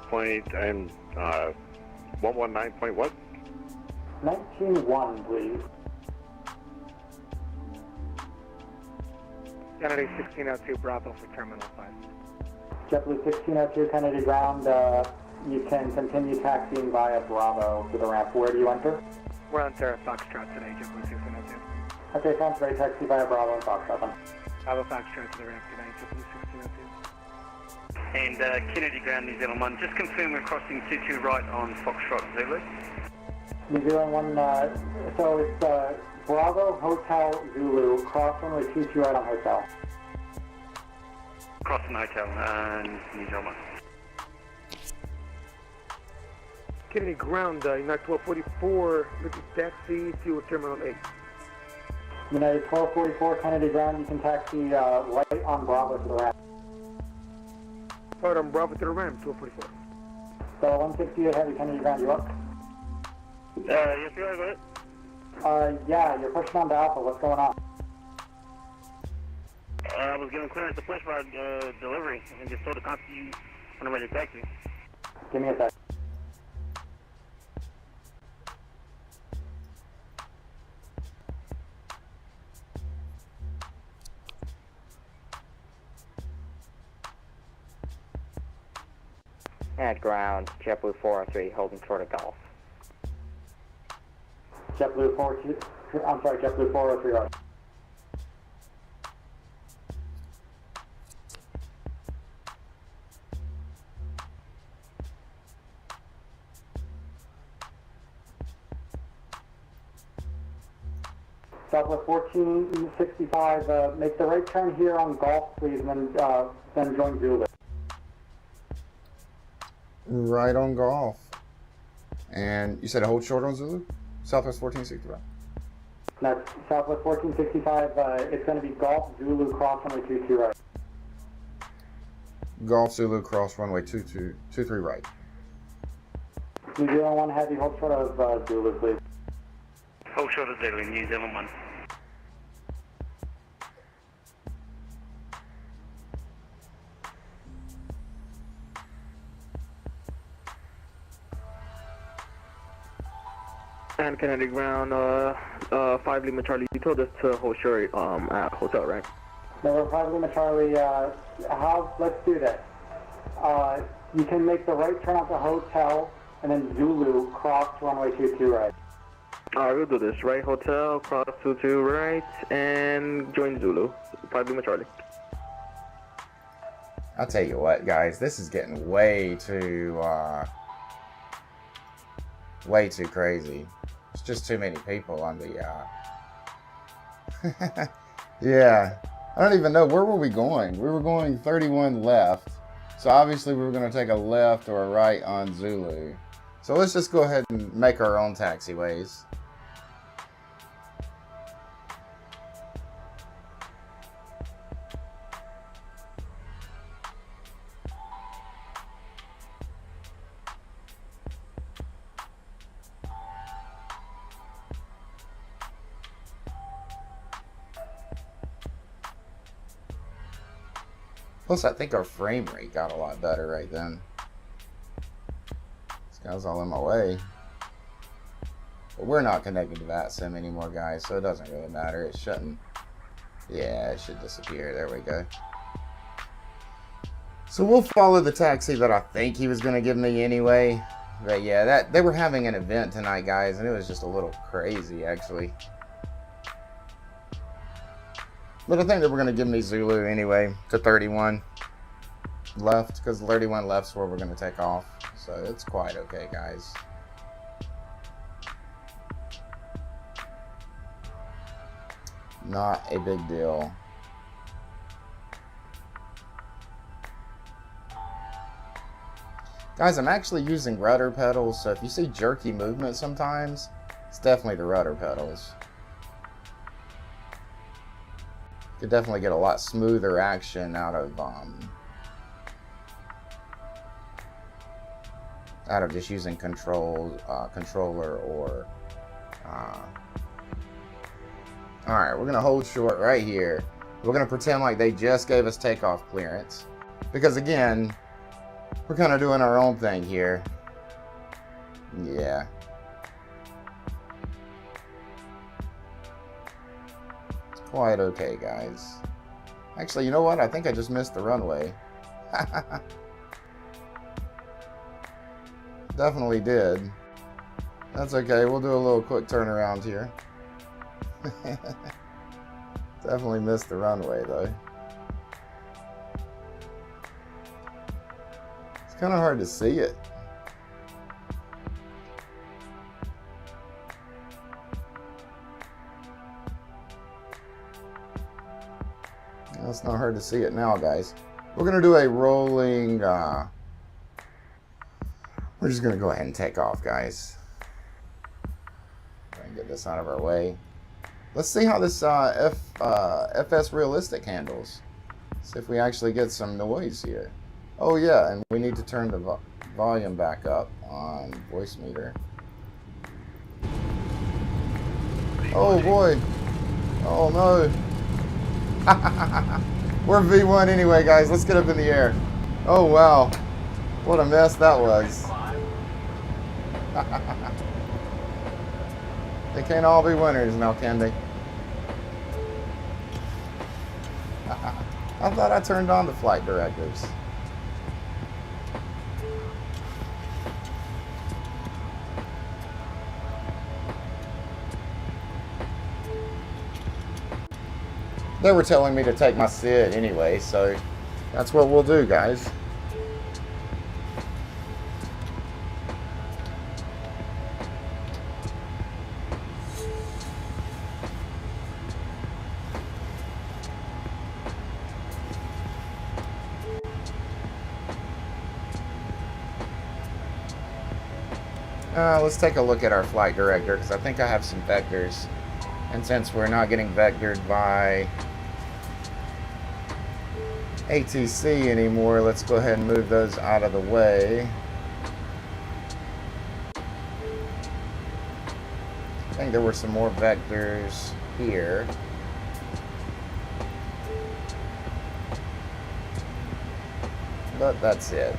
point and 119 point what? 19.1, please. Kennedy 1602 Bravo for Terminal 5. JetBlue 1602 Kennedy ground, you can continue taxiing via Bravo to the ramp. Where do you enter? We're on Sarah Foxtrot today, JetBlue 1602. Okay, sounds great. Taxi via Bravo and Foxtrot then. Bravo Foxtrot to the ramp today, JetBlue 1602. And Kennedy ground, New Zealand 1. Just confirm we're crossing 22 right on Foxtrot Zulu. New Zealand 1, so it's Bravo Hotel Zulu, cross runway 22 right on Hotel. Crossing Hotel, New Zealand 1. Kennedy ground, United 1244, looking taxi to Terminal 8. United 1244 Kennedy ground, you can taxi right on Bravo to the ramp. Right on Bravo to the ramp, 1244. So 168 Heavy Kennedy ground, you up? Yes, you are, go ahead. Yeah, you're pushing on to Alpha, what's going on? I was given clearance to push my delivery and just told the cops you when I'm ready to taxi. Give me a sec. At ground, JetBlue 403 holding short of Golf. JetBlue 403 right. Southwest 1465, make the right turn here on Golf, please, and then join Zulu. Right on Golf. And you said hold short on Zulu? Southwest 1465. No, Southwest 1465, it's going to be Golf Zulu cross runway 22 right. Golf Zulu cross runway 23 right. New Zealand 1 Heavy, hold short of Zulu, please. Hold short of Zulu, New Zealand 1. And Kennedy ground, 5 Lima Charlie, you told us to hold short at Hotel, right? Number 5 Lima Charlie, let's do this. You can make the right turn onto Hotel, and then Zulu, cross runway 22 right. Alright, we'll do this. Right Hotel, cross 22 right, and join Zulu. 5 Lima Charlie. I'll tell you what, guys, this is getting way too crazy. It's just too many people on the, yeah. I don't even know, where were we going? We were going 31 left. So obviously we were gonna take a left or a right on Zulu. So let's just go ahead and make our own taxiways. Plus, I think our frame rate got a lot better right then. This guy's all in my way. But we're not connected to Vatsim anymore, guys, so it doesn't really matter. It shouldn't. Yeah, it should disappear. There we go. So we'll follow the taxi that I think he was going to give me anyway. But yeah, they were having an event tonight, guys, and it was just a little crazy, actually. But I think that we're going to give me Zulu anyway to 31 left, because 31 left's where we're going to take off. So it's quite okay, guys. Not a big deal. Guys, I'm actually using rudder pedals, so if you see jerky movement sometimes, it's definitely the rudder pedals. Could definitely get a lot smoother action out of just using controller or alright, we're gonna hold short right here. We're gonna pretend like they just gave us takeoff clearance, because again, we're kind of doing our own thing here. Yeah. Quite okay, guys. Actually, you know what? I think I just missed the runway. Definitely did. That's okay. We'll do a little quick turnaround here. Definitely missed the runway, though. It's kind of hard to see it. It's not hard to see it now, guys. We're going to do a rolling... we're just going to go ahead and take off, guys. Go ahead and get this out of our way. Let's see how this FS Realistic handles. See if we actually get some noise here. Oh, yeah, and we need to turn the volume back up on voice meter. Oh, boy. Oh, no. We're V1 anyway, guys. Let's get up in the air. Oh, wow. What a mess that was. They can't all be winners now, can they? I thought I turned on the flight directives. They were telling me to take my SID anyway, so that's what we'll do, guys. Let's take a look at our flight director, because I think I have some vectors. And since we're not getting vectored by ATC anymore, let's go ahead and move those out of the way. I think there were some more vectors here. But that's it.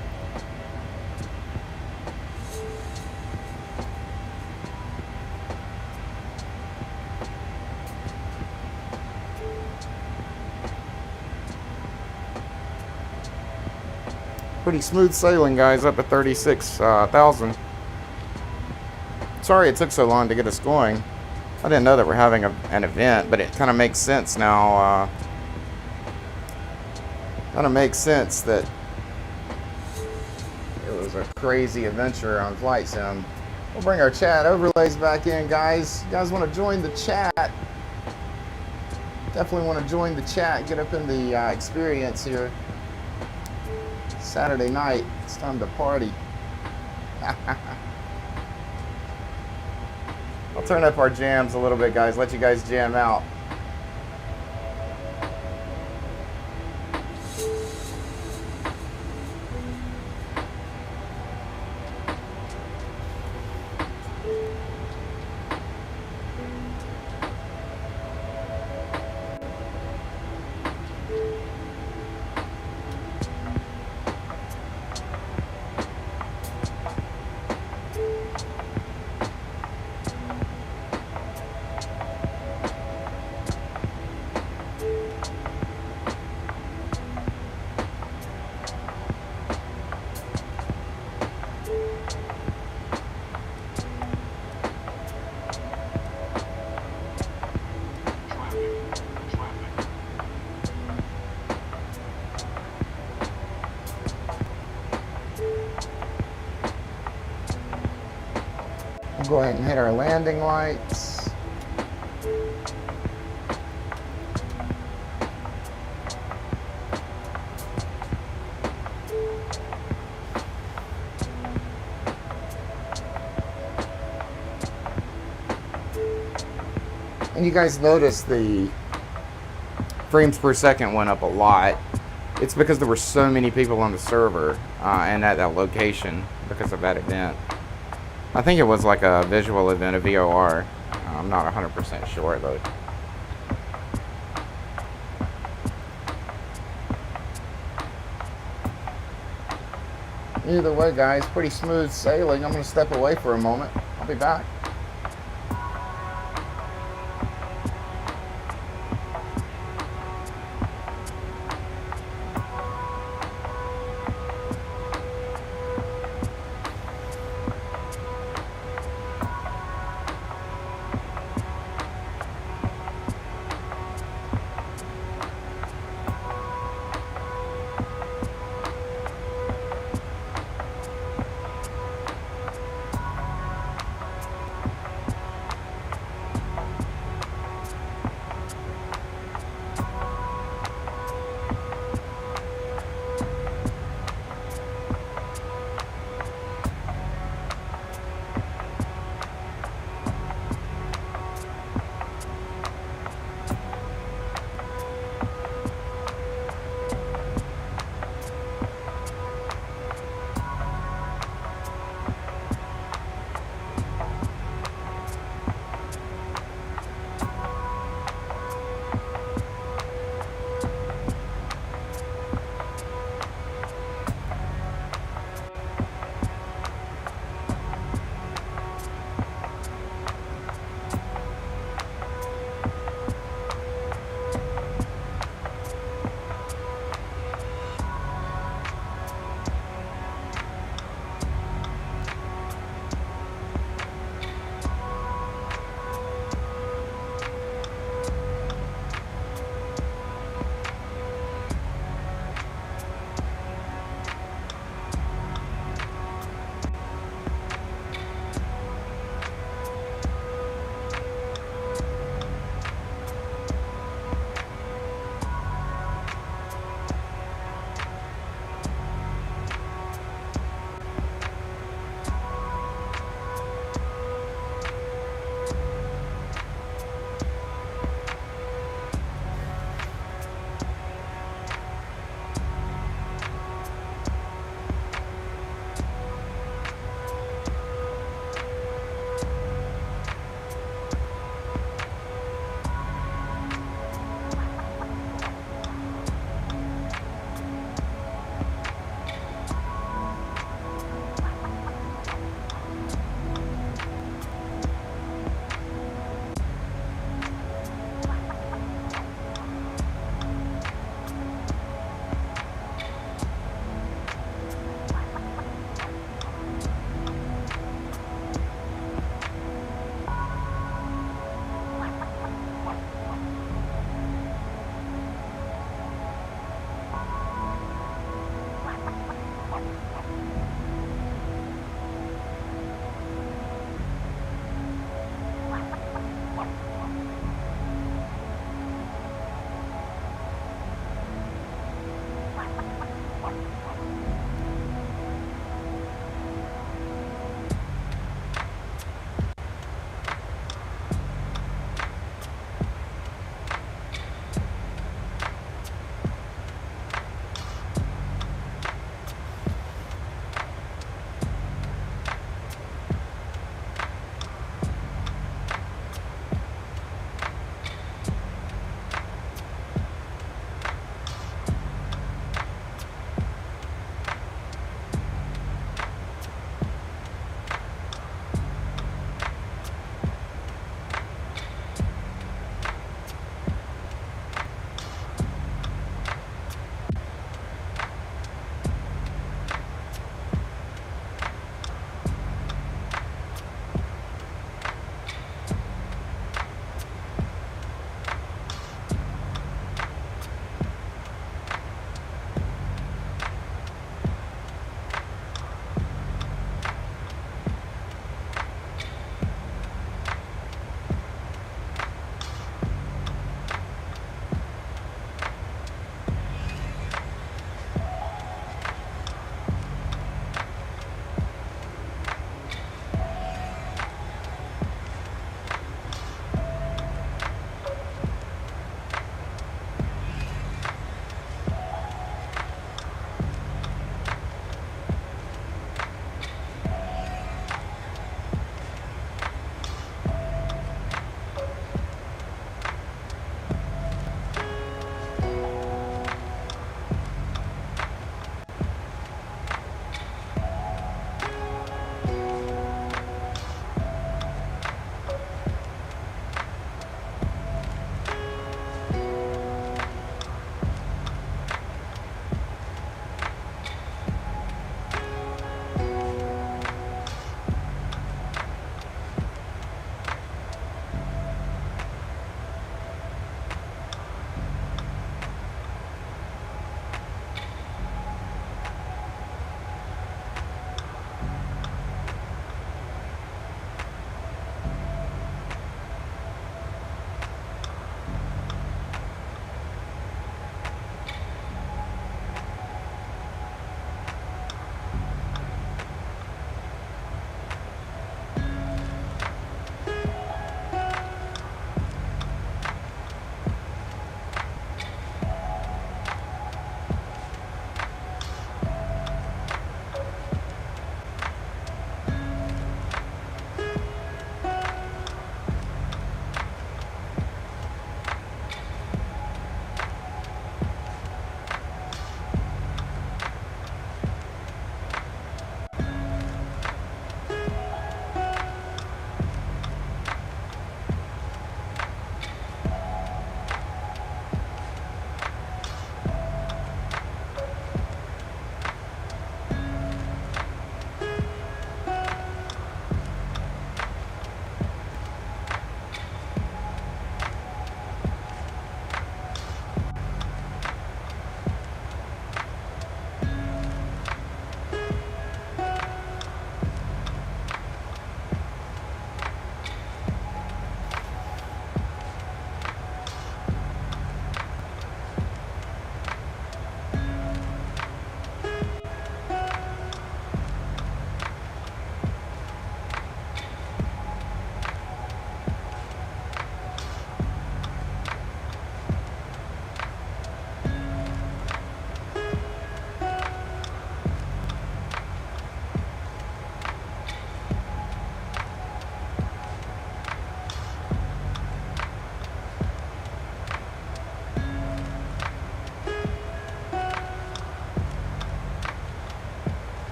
Pretty smooth sailing, guys, up to 36,000. Sorry it took so long to get us going. I didn't know that we're having an event, but it kind of makes sense now. Kind of makes sense that it was a crazy adventure on Flight Sim. We'll bring our chat overlays back in, guys. You guys want to join the chat? Definitely want to join the chat. Get up in the experience here. Saturday night. It's time to party. I'll turn up our jams a little bit, guys. Let you guys jam out. We'll go ahead and hit our landing lights. And you guys notice the frames per second went up a lot. It's because there were so many people on the server and at that location because of that event. I think it was like a visual event, a VOR. I'm not 100% sure though. Either way, guys, pretty smooth sailing. I'm going to step away for a moment. I'll be back.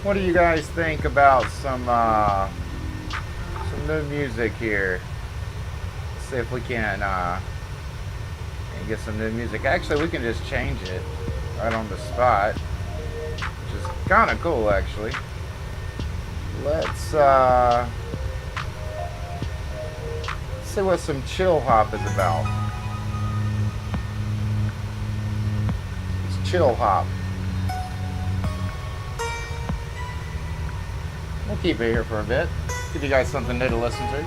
What do you guys think about some new music here? Let's see if we can get some new music. Actually, we can just change it right on the spot, which is kind of cool, actually. Let's see what some chill hop is about. It's chill hop. We'll keep it here for a bit. Give you guys something new to listen to.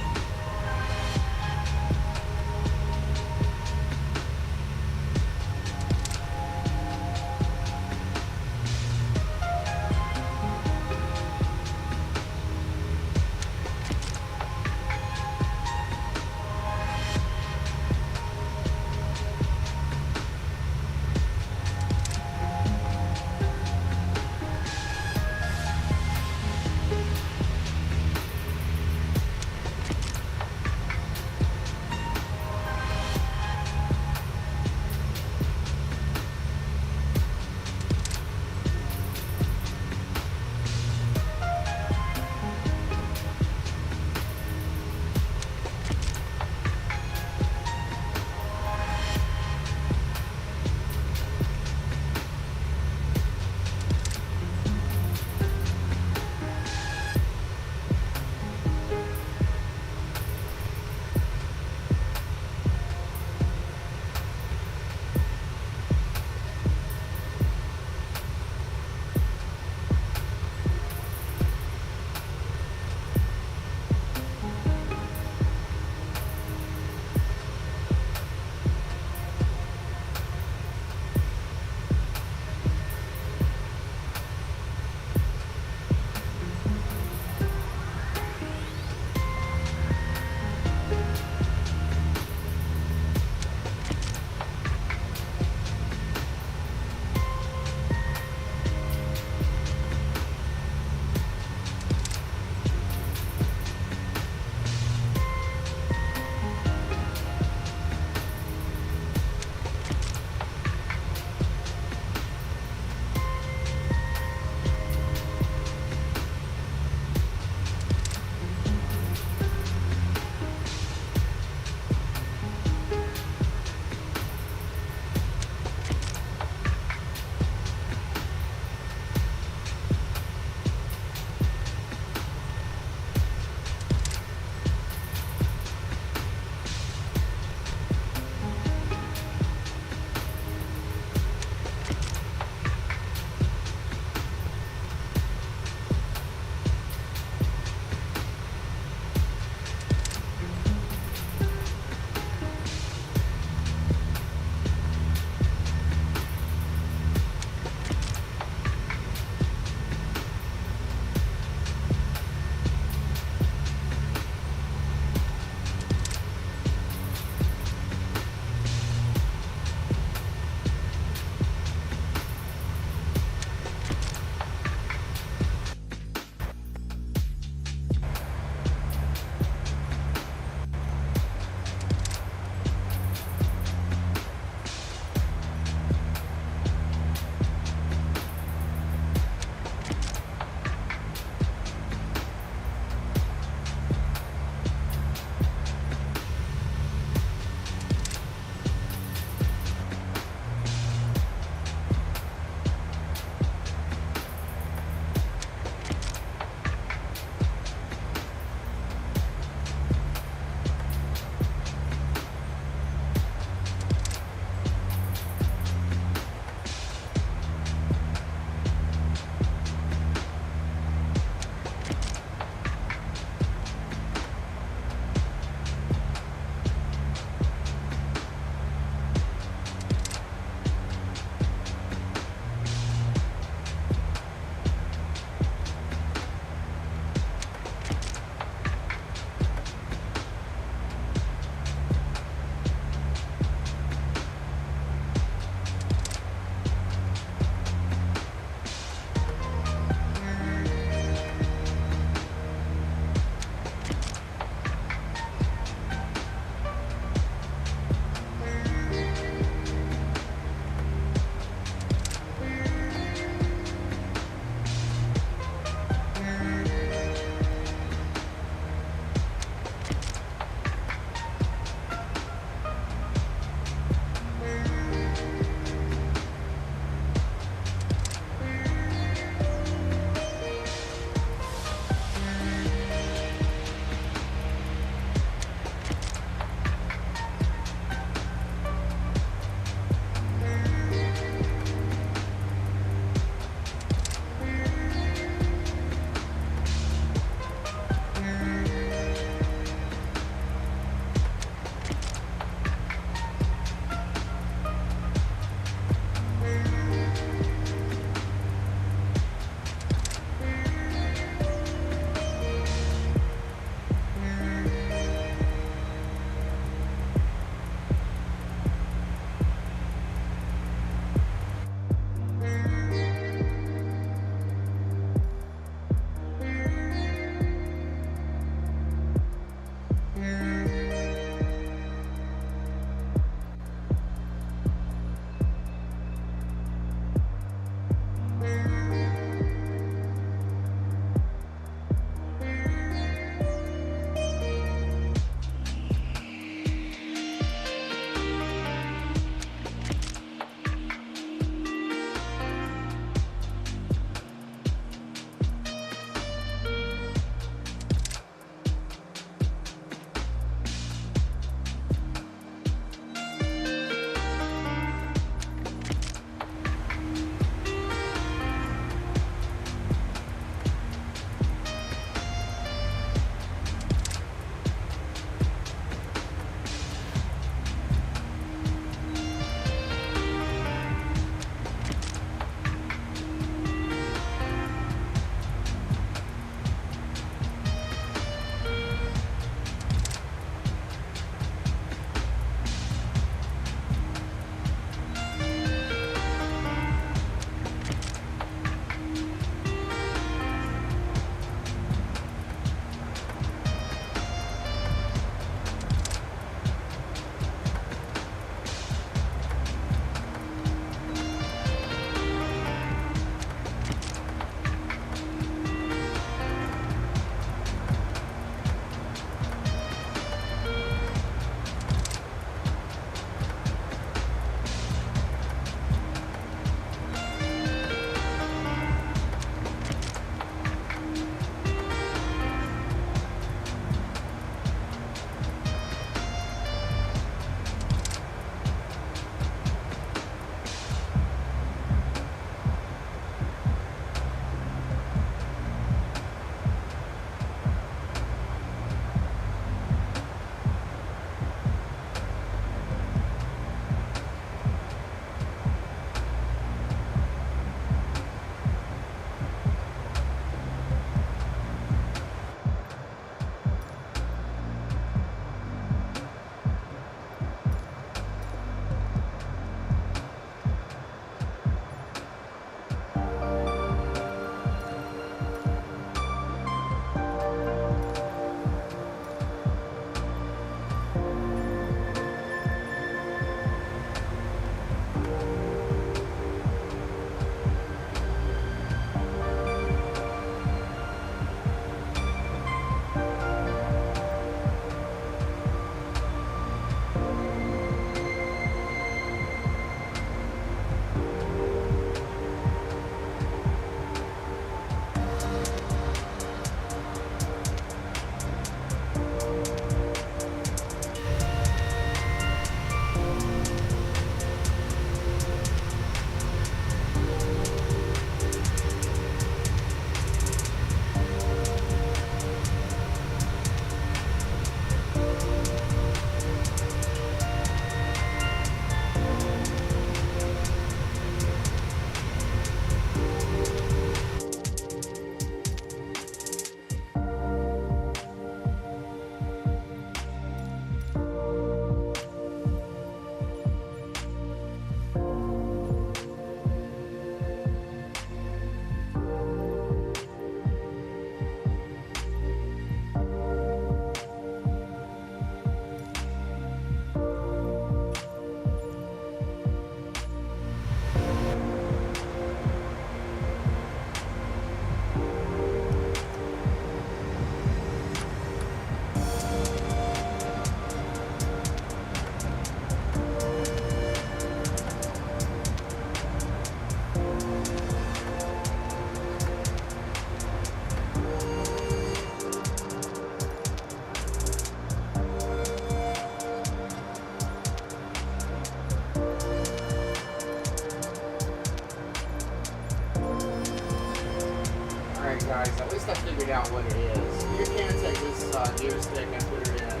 Alright guys, at least I figured out what it is. You can take this joystick and put it in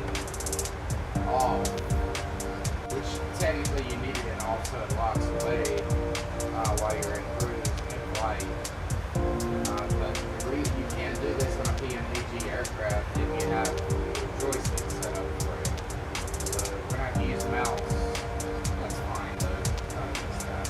off, which technically you need it in off so it locks away while you're in cruise and in flight. But the reason you can do this on a PMDG aircraft if you have the joystick set up for it. So we're going to have to use mouse. That's fine though. Use that.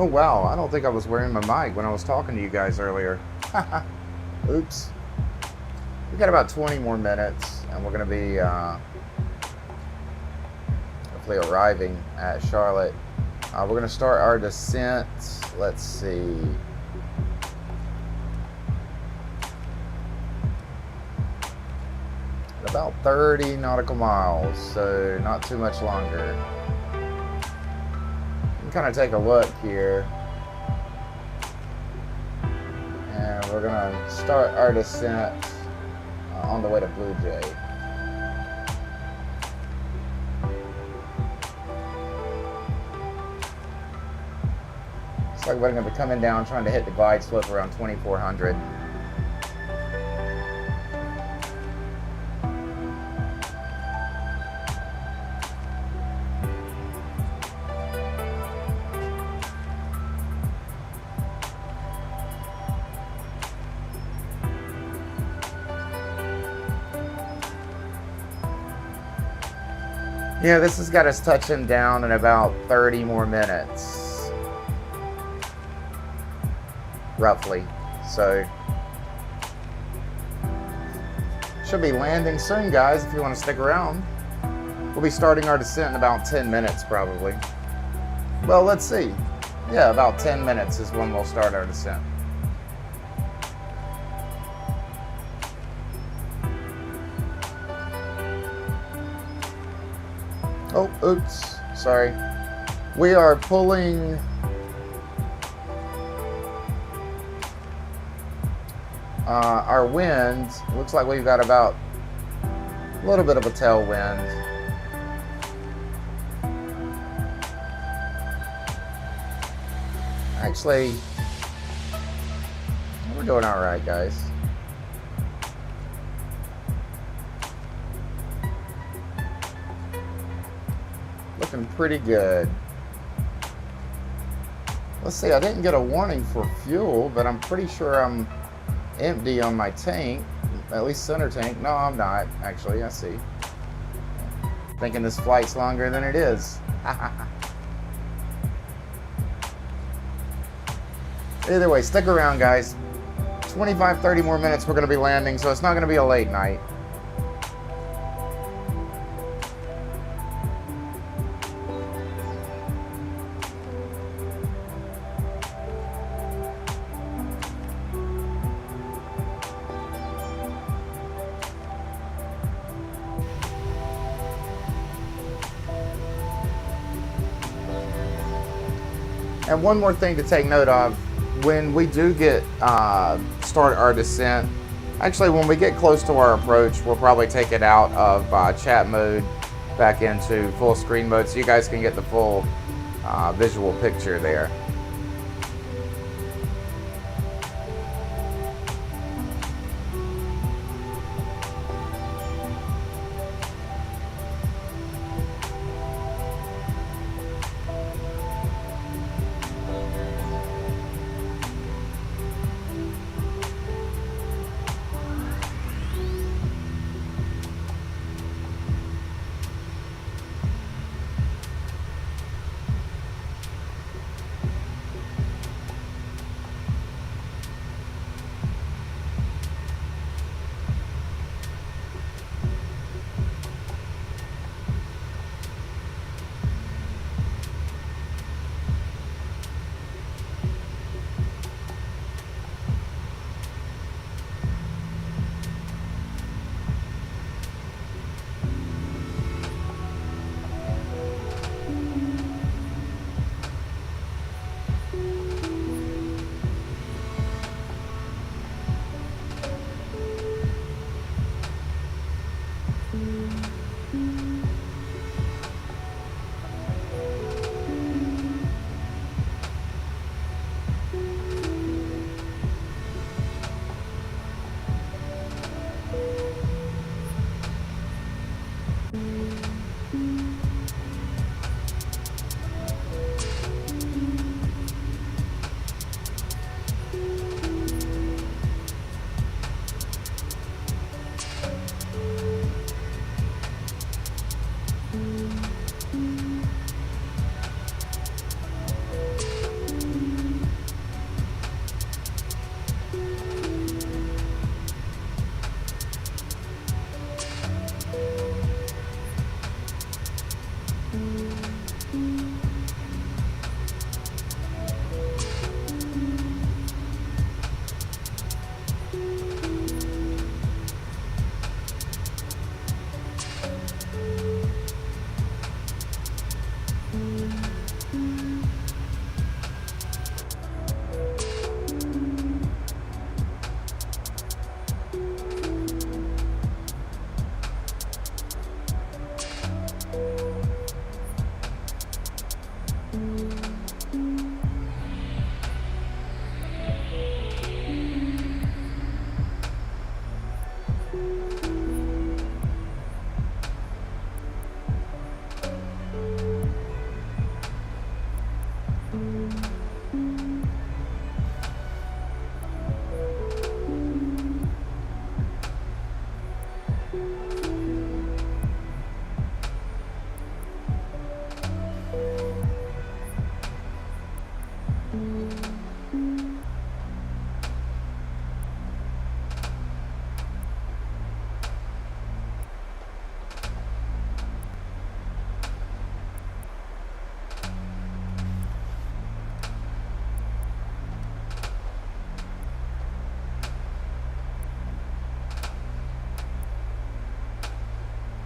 Oh wow, I don't think I was wearing my mic when I was talking to you guys earlier. Oops. We got about 20 more minutes, and we're going to be hopefully arriving at Charlotte. We're going to start our descent. Let's see. About 30 nautical miles, so not too much longer. You can kind of take a look here. And we're going to start our descent on the way to Blue Jay. Looks like we're going to be coming down trying to hit the glide slope around 2400. Yeah, this has got us touching down in about 30 more minutes, roughly. So, should be landing soon, guys, if you want to stick around. We'll be starting our descent in about 10 minutes, probably. Well, let's see. Yeah, about 10 minutes is when we'll start our descent. Oh, oops, sorry. We are pulling our wind. Looks like we've got about a little bit of a tailwind. Actually, we're doing all right, guys. Looking pretty good. Let's see, I didn't get a warning for fuel, but I'm pretty sure I'm empty on my tank, at least center tank. No, I'm not, actually, I see. Thinking this flight's longer than it is. Either way, stick around, guys. 25, 30 more minutes, we're gonna be landing, so it's not gonna be a late night. And one more thing to take note of, when we do get start our descent, actually when we get close to our approach, we'll probably take it out of chat mode back into full screen mode so you guys can get the full visual picture there.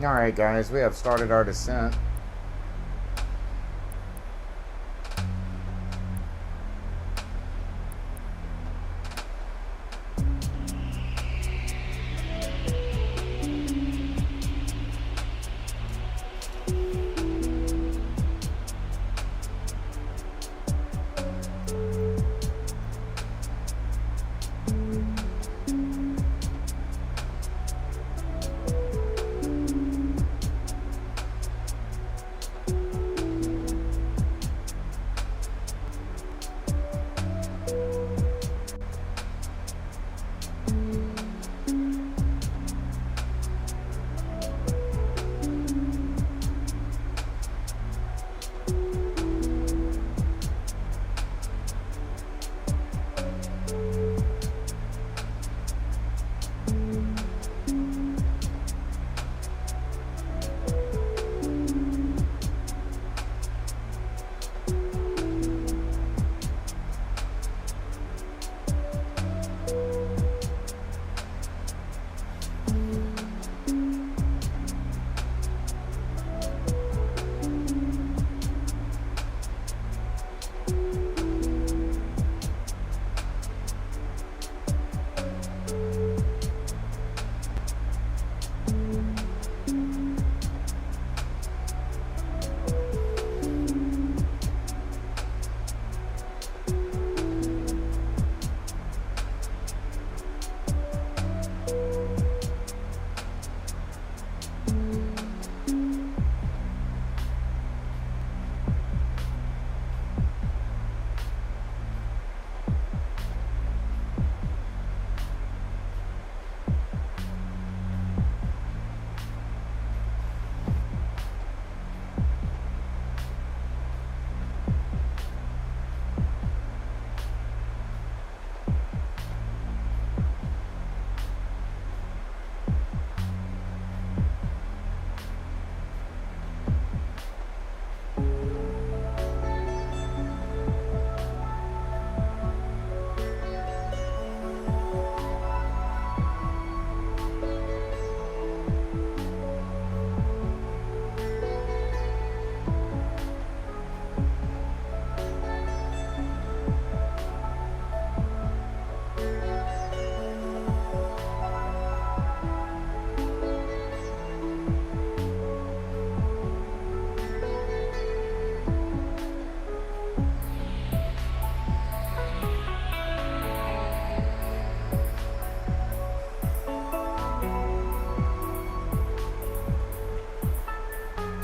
Alright guys, we have started our descent.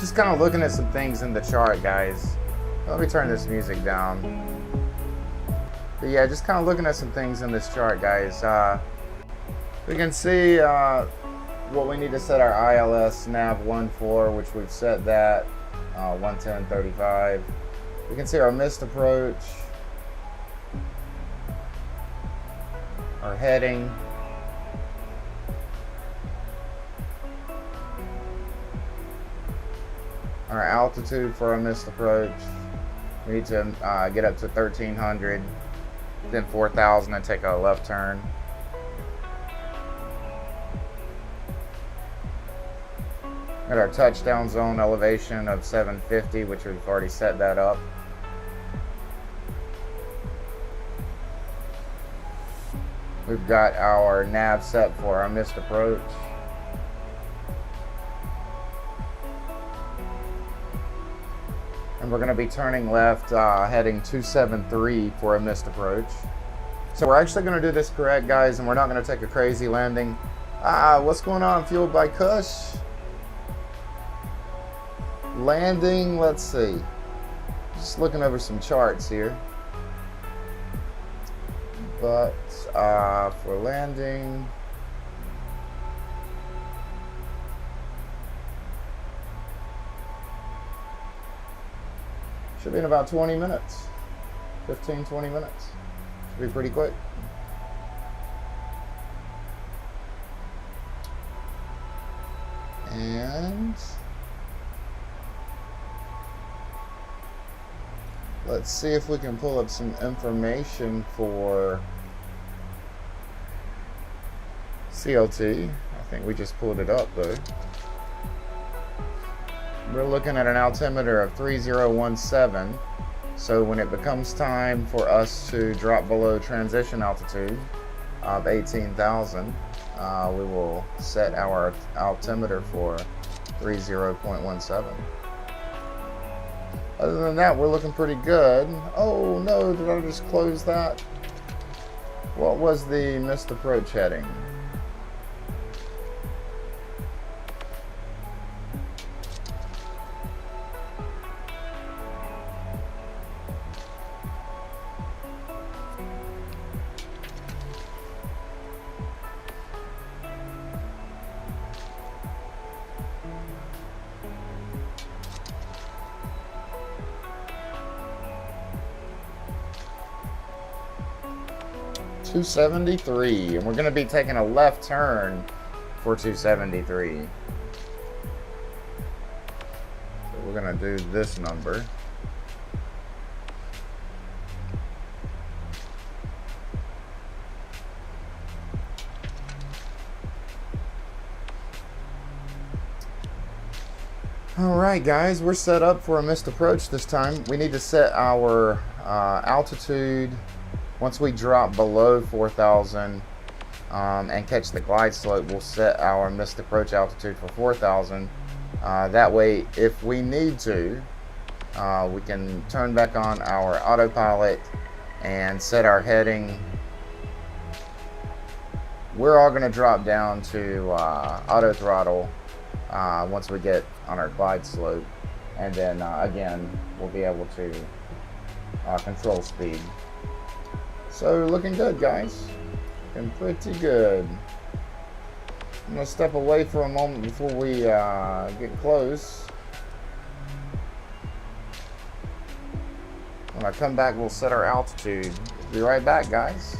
Just kind of looking at some things in the chart, guys. Let me turn this music down. But yeah, just kind of looking at some things in this chart, guys. We can see what we need to set our ILS nav 1 for, which we've set that 110.35. We can see our missed approach, our heading, our altitude for our missed approach. We need to get up to 1300, then 4000 and take a left turn. Got our touchdown zone elevation of 750, which we've already set that up. We've got our nav set for our missed approach. And we're going to be turning left, heading 273 for a missed approach. So we're actually going to do this correct, guys, and we're not going to take a crazy landing. What's going on? Fueled by Kush. Landing, let's see. Just looking over some charts here. But for landing, should be in about 20 minutes. 15, 20 minutes. Should be pretty quick. And let's see if we can pull up some information for CLT. I think we just pulled it up though. We're looking at an altimeter of 3017. So when it becomes time for us to drop below transition altitude of 18,000, we will set our altimeter for 30.17. Other than that, we're looking pretty good. Oh no, did I just close that? What was the missed approach heading? .273, and we're going to be taking a left turn for 273. So we're going to do this number. All right, guys, we're set up for a missed approach this time. We need to set our altitude once we drop below 4,000 and catch the glide slope. We'll set our missed approach altitude for 4,000. That way, if we need to, we can turn back on our autopilot and set our heading. We're all going to drop down to auto throttle once we get on our glide slope, and then again we'll be able to control speed. So looking good, guys, looking pretty good. I'm gonna step away for a moment before we get close. When I come back, we'll set our altitude. Be right back, guys.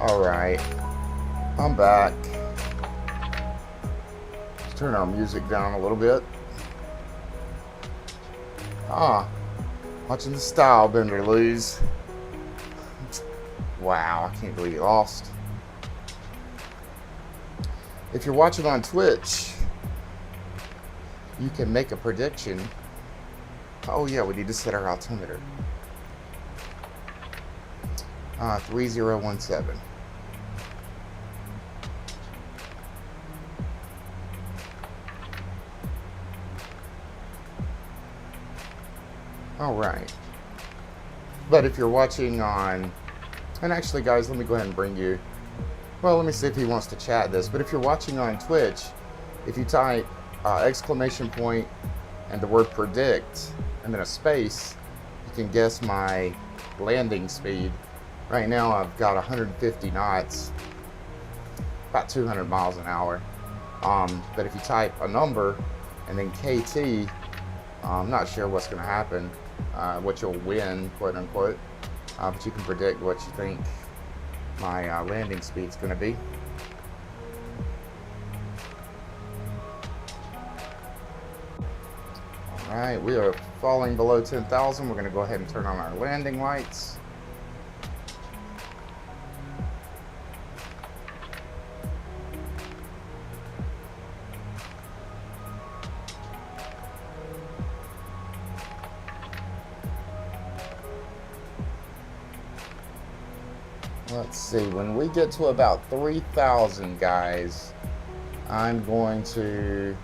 Alright, I'm back. Let's turn our music down a little bit. Watching the style bender lose. Wow, I can't believe he lost. If you're watching on Twitch, you can make a prediction. Oh yeah, we need to set our altimeter. 3017. All right. But if you're watching on, and actually guys, let me go ahead and bring you, well, let me see if he wants to chat this, but if you're watching on Twitch, if you type exclamation point and the word predict and then a space, you can guess my landing speed. Right now I've got 150 knots, about 200 miles an hour. But if you type a number and then KT, I'm not sure what's going to happen, what you'll win, quote unquote, but you can predict what you think my landing speed's going to be. All right, we are falling below 10,000. We're going to go ahead and turn on our landing lights. Let's see, when we get to about 3,000 guys, I'm going to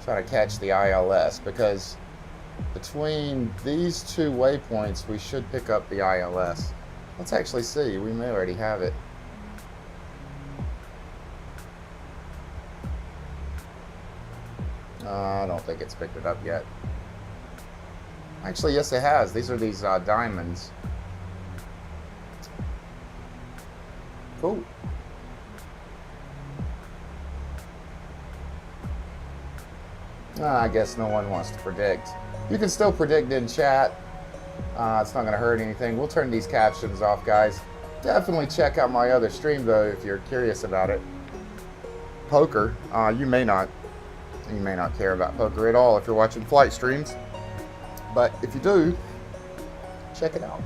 try to catch the ILS, because between these two waypoints we should pick up the ILS. Let's actually see, we may already have it. I don't think it's picked it up yet. Actually, yes it has. These are these diamonds. Cool. I guess no one wants to predict. You can still predict in chat. It's not going to hurt anything. We'll turn these captions off, guys. Definitely check out my other stream, though, if you're curious about it. Poker. You may not care about poker at all if you're watching flight streams. But if you do, check it out.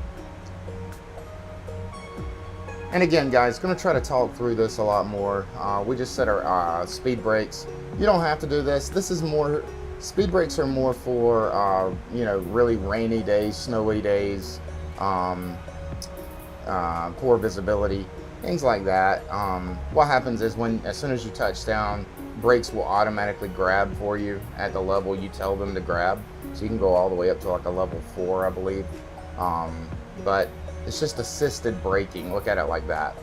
And again, guys, going to try to talk through this a lot more. We just set our speed brakes. You don't have to do this. This is more, speed brakes are more for, you know, really rainy days, snowy days, poor visibility, things like that. What happens is as soon as you touch down, brakes will automatically grab for you at the level you tell them to grab. So you can go all the way up to like a level 4, I believe. But it's just assisted braking. Look at it like that.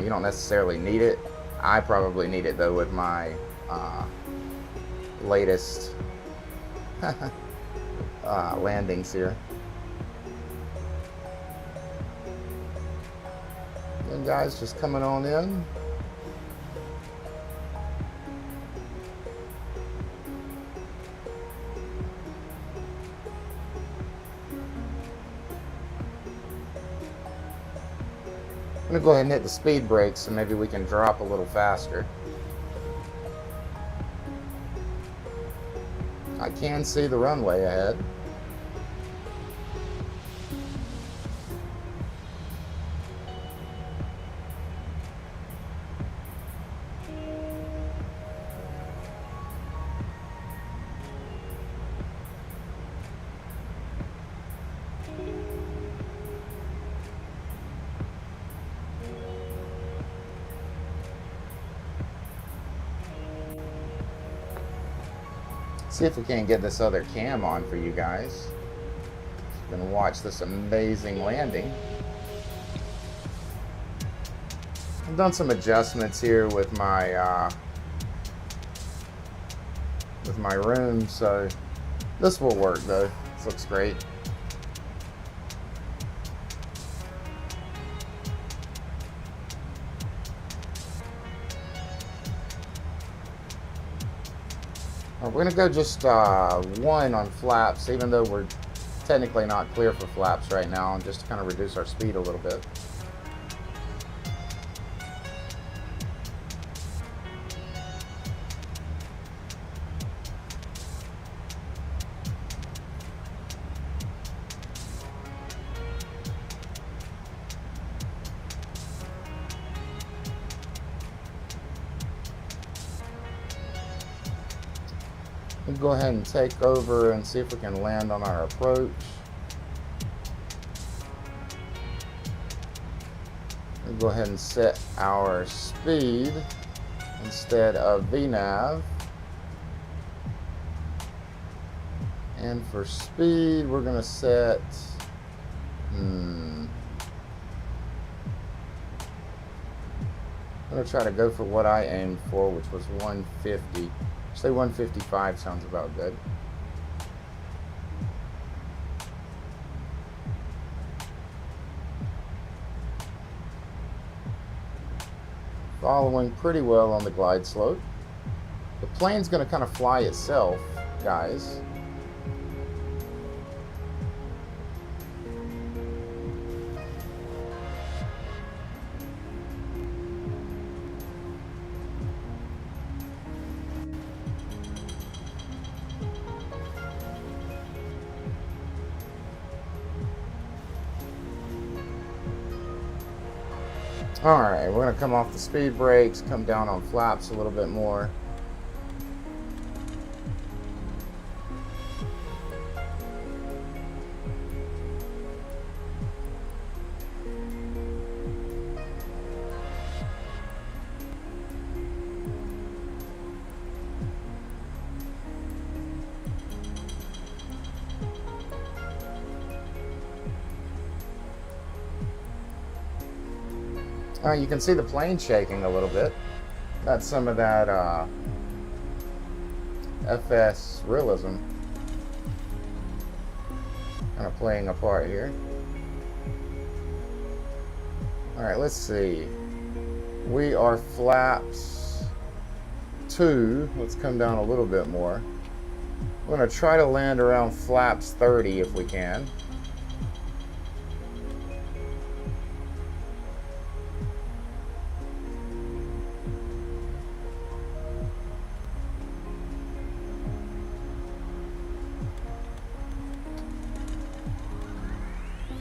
You don't necessarily need it. I probably need it though with my latest landings here. And guys, just coming on in. I'm gonna go ahead and hit the speed brakes so maybe we can drop a little faster. I can see the runway ahead. See if we can't get this other cam on for you guys. You can watch this amazing landing. I've done some adjustments here with my room, so this will work though. This looks great. We're gonna go just 1 on flaps, even though we're technically not clear for flaps right now, and just to kind of reduce our speed a little bit. We'll go ahead and take over and see if we can land on our approach. We'll go ahead and set our speed instead of VNAV. And for speed, we're going to set... I'm going to try to go for what I aimed for, which was 150. Say 155 sounds about good. Following pretty well on the glide slope. The plane's going to kind of fly itself, guys. Alright, we're going to come off the speed brakes, come down on flaps a little bit more. You can see the plane shaking a little bit. That's some of that FS realism kind of playing a part here. Alright, let's see. We are flaps 2. Let's come down a little bit more. We're going to try to land around flaps 30 if we can.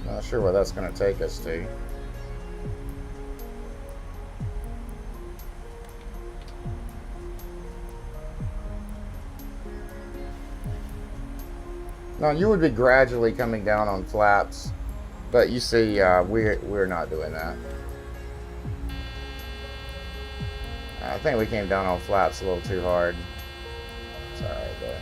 Not sure where that's going to take us to. Now you would be gradually coming down on flaps, but you see we're not doing that. I think we came down on flaps a little too hard. It's alright though.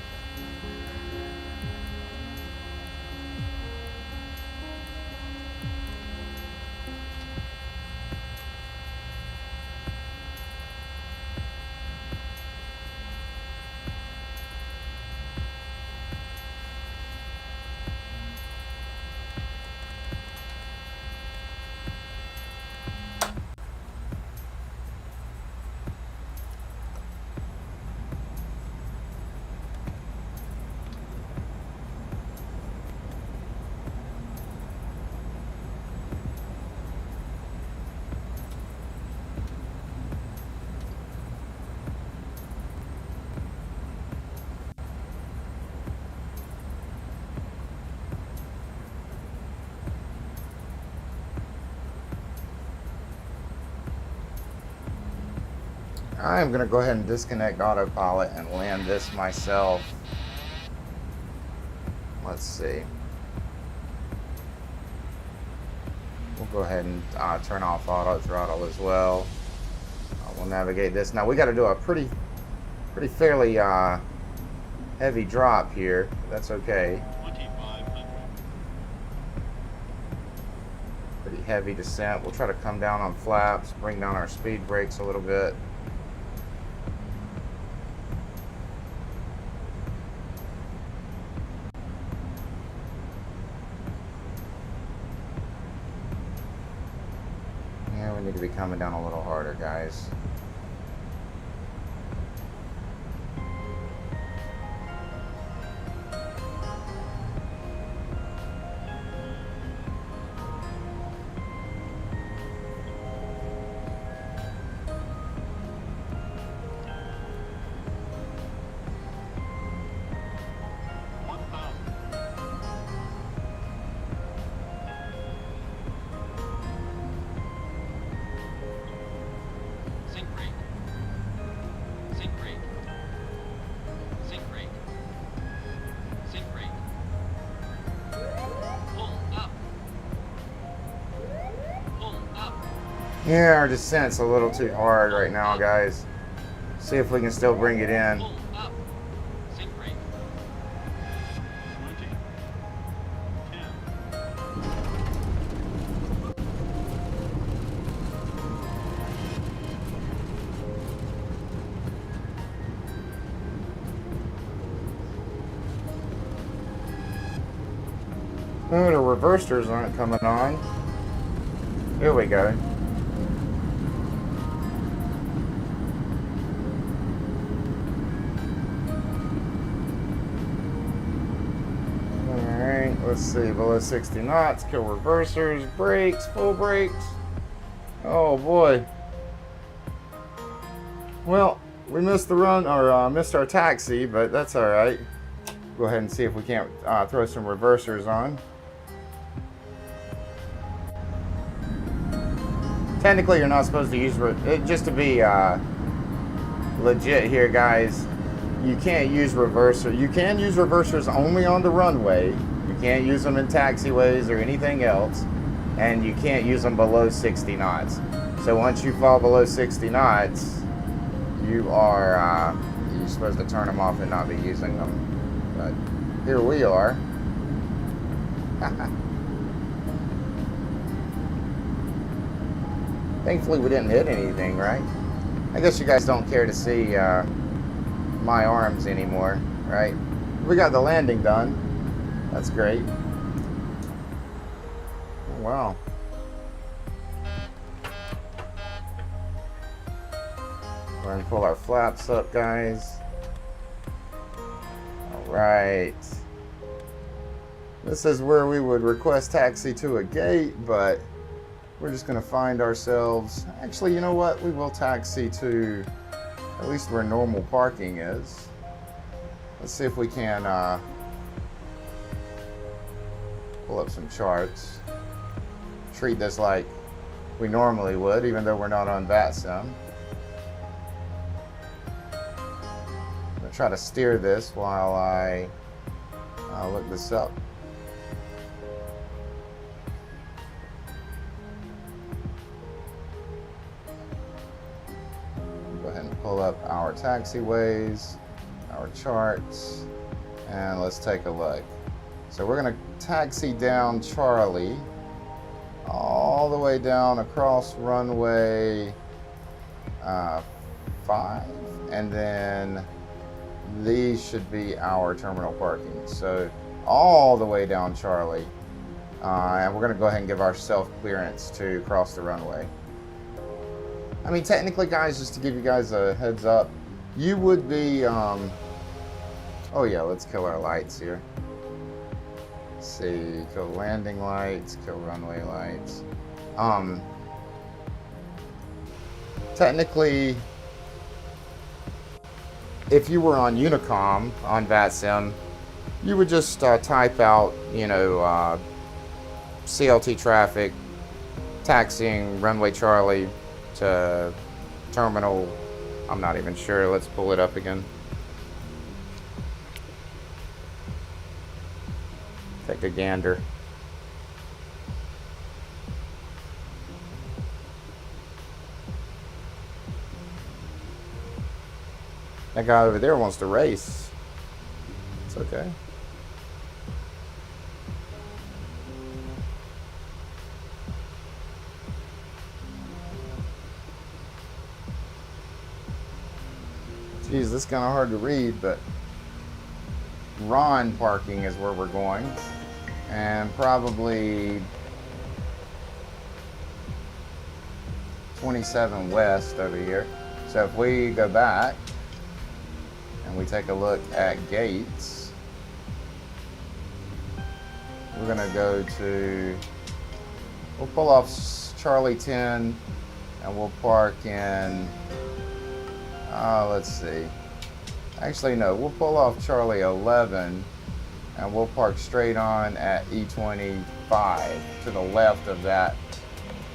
I'm going to go ahead and disconnect autopilot and land this myself. Let's see. We'll go ahead and turn off auto throttle as well. We'll navigate this. Now we got to do a pretty fairly heavy drop here. That's okay. Pretty heavy descent. We'll try to come down on flaps, bring down our speed brakes a little bit. We need to be coming down a little harder, guys. Yeah, our descent's a little too hard right now, guys. See if we can still bring it in. Oh, the reversers aren't coming on. Here we go. Alright, let's see. Below 60 knots, kill reversers, brakes, full brakes. Oh boy. Well, we missed the run, or missed our taxi, but that's alright. Go ahead and see if we can't throw some reversers on. Technically, you're not supposed to use, just to be legit here, guys, you can't use reverser. You can use reversers only on the runway. You can't use them in taxiways or anything else. And you can't use them below 60 knots. So once you fall below 60 knots, you are you're supposed to turn them off and not be using them. But here we are. Thankfully we didn't hit anything, right? I guess you guys don't care to see my arms anymore, right? We got the landing done. That's great. Oh, wow. We're gonna pull our flaps up, guys. All right. This is where we would request taxi to a gate, but we're just going to find ourselves, actually, you know what? We will taxi to at least where normal parking is. Let's see if we can pull up some charts. Treat this like we normally would, even though we're not on Vatsim. I'm going to try to steer this while I look this up. Pull up our taxiways, our charts, and let's take a look. So we're going to taxi down Charlie all the way down across runway 5, and then these should be our terminal parking. So all the way down Charlie, and we're going to go ahead and give ourselves clearance to cross the runway. I mean, technically, guys, just to give you guys a heads up, you would be, oh yeah, let's kill our lights here. Let's see, kill landing lights, kill runway lights. Technically, if you were on Unicom, on Vatsim, you would just type out, you know, CLT traffic, taxiing runway Charlie to terminal, I'm not even sure. Let's pull it up again. Take a gander. That guy over there wants to race. It's okay. Geez, this is kind of hard to read, but Ron parking is where we're going, and probably 27 west over here. So if we go back and we take a look at gates, we're gonna go to, we'll pull off Charlie 10 and we'll park in, let's see. Actually, no, we'll pull off Charlie 11 and we'll park straight on at E25 to the left of that.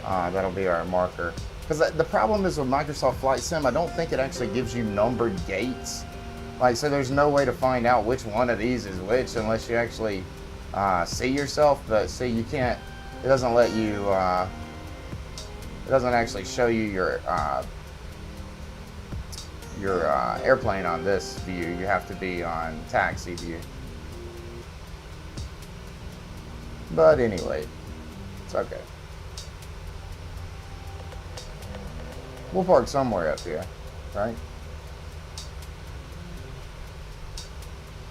That'll be our marker. Because the problem is with Microsoft Flight Sim, I don't think it actually gives you numbered gates. Like, so there's no way to find out which one of these is which unless you actually see yourself. But see, you can't, it doesn't let you It doesn't actually show you your airplane on this view. You have to be on taxi view. But anyway, it's okay. We'll park somewhere up here, right?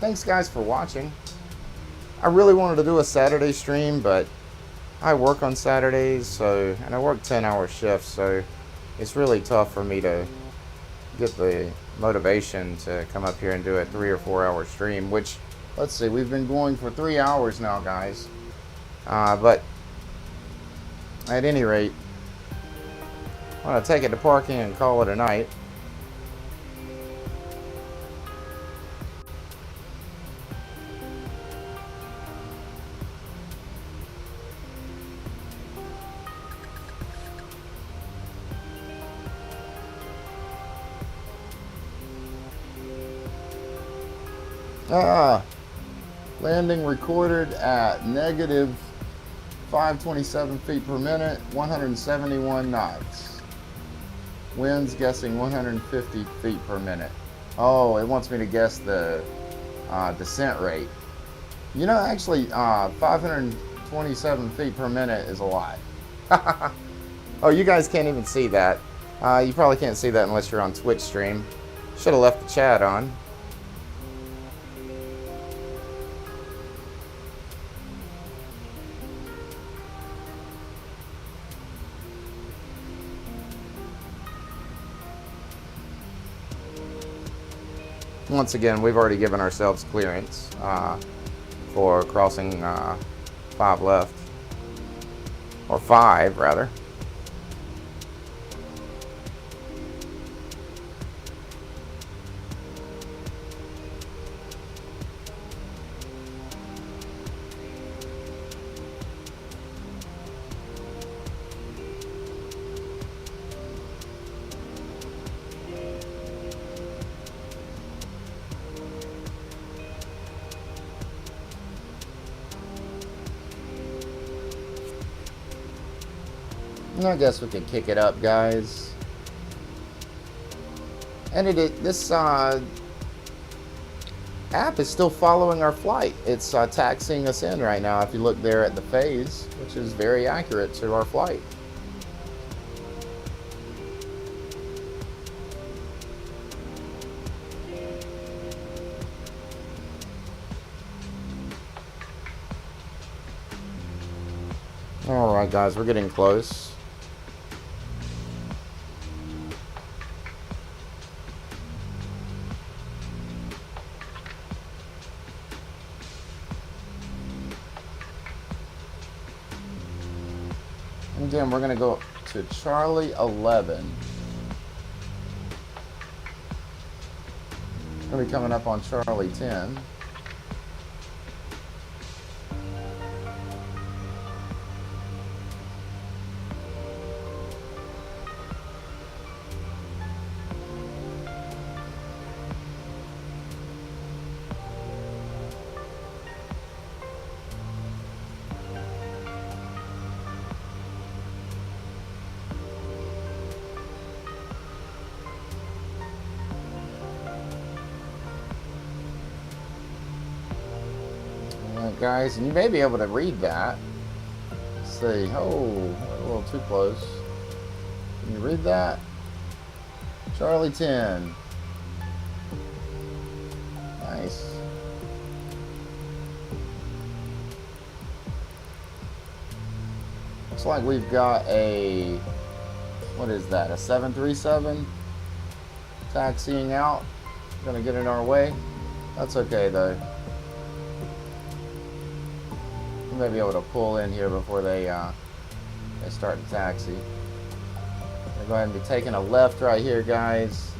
Thanks guys for watching. I really wanted to do a Saturday stream, but I work on Saturdays, and I work 10-hour shifts, so it's really tough for me to get the motivation to come up here and do a 3 or 4 hour stream, which, let's see, we've been going for 3 hours now, guys. But at any rate, I'm going to take it to parking and call it a night. Landing recorded at negative 527 feet per minute, 171 knots. Winds guessing 150 feet per minute. Oh, it wants me to guess the descent rate. You know, actually, 527 feet per minute is a lot. Oh, you guys can't even see that. You probably can't see that unless you're on Twitch stream. Should have left the chat on. Once again, we've already given ourselves clearance for crossing 5 left, or 5 rather. I guess we could kick it up, guys. And this app is still following our flight. It's taxiing us in right now. If you look there at the phase, which is very accurate to our flight. All right, guys, we're getting close. Again, we're going to go to Charlie 11. We'll be coming up on Charlie 10. Guys, and you may be able to read that. Let's see. Oh, a little too close. Can you read that? Charlie 10. Nice. Looks like we've got a, what is that, a 737 taxiing out. Gonna get in our way. That's okay though. We may be able to pull in here before they start to taxi. We're going to be taking a left right here, guys.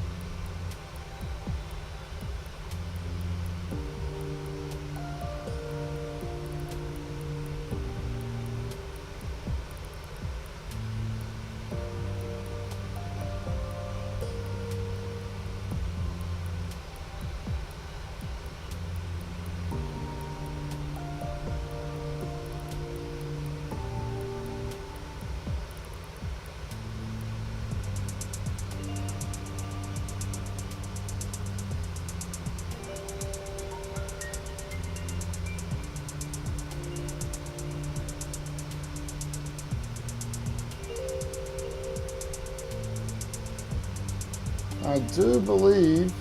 I do believe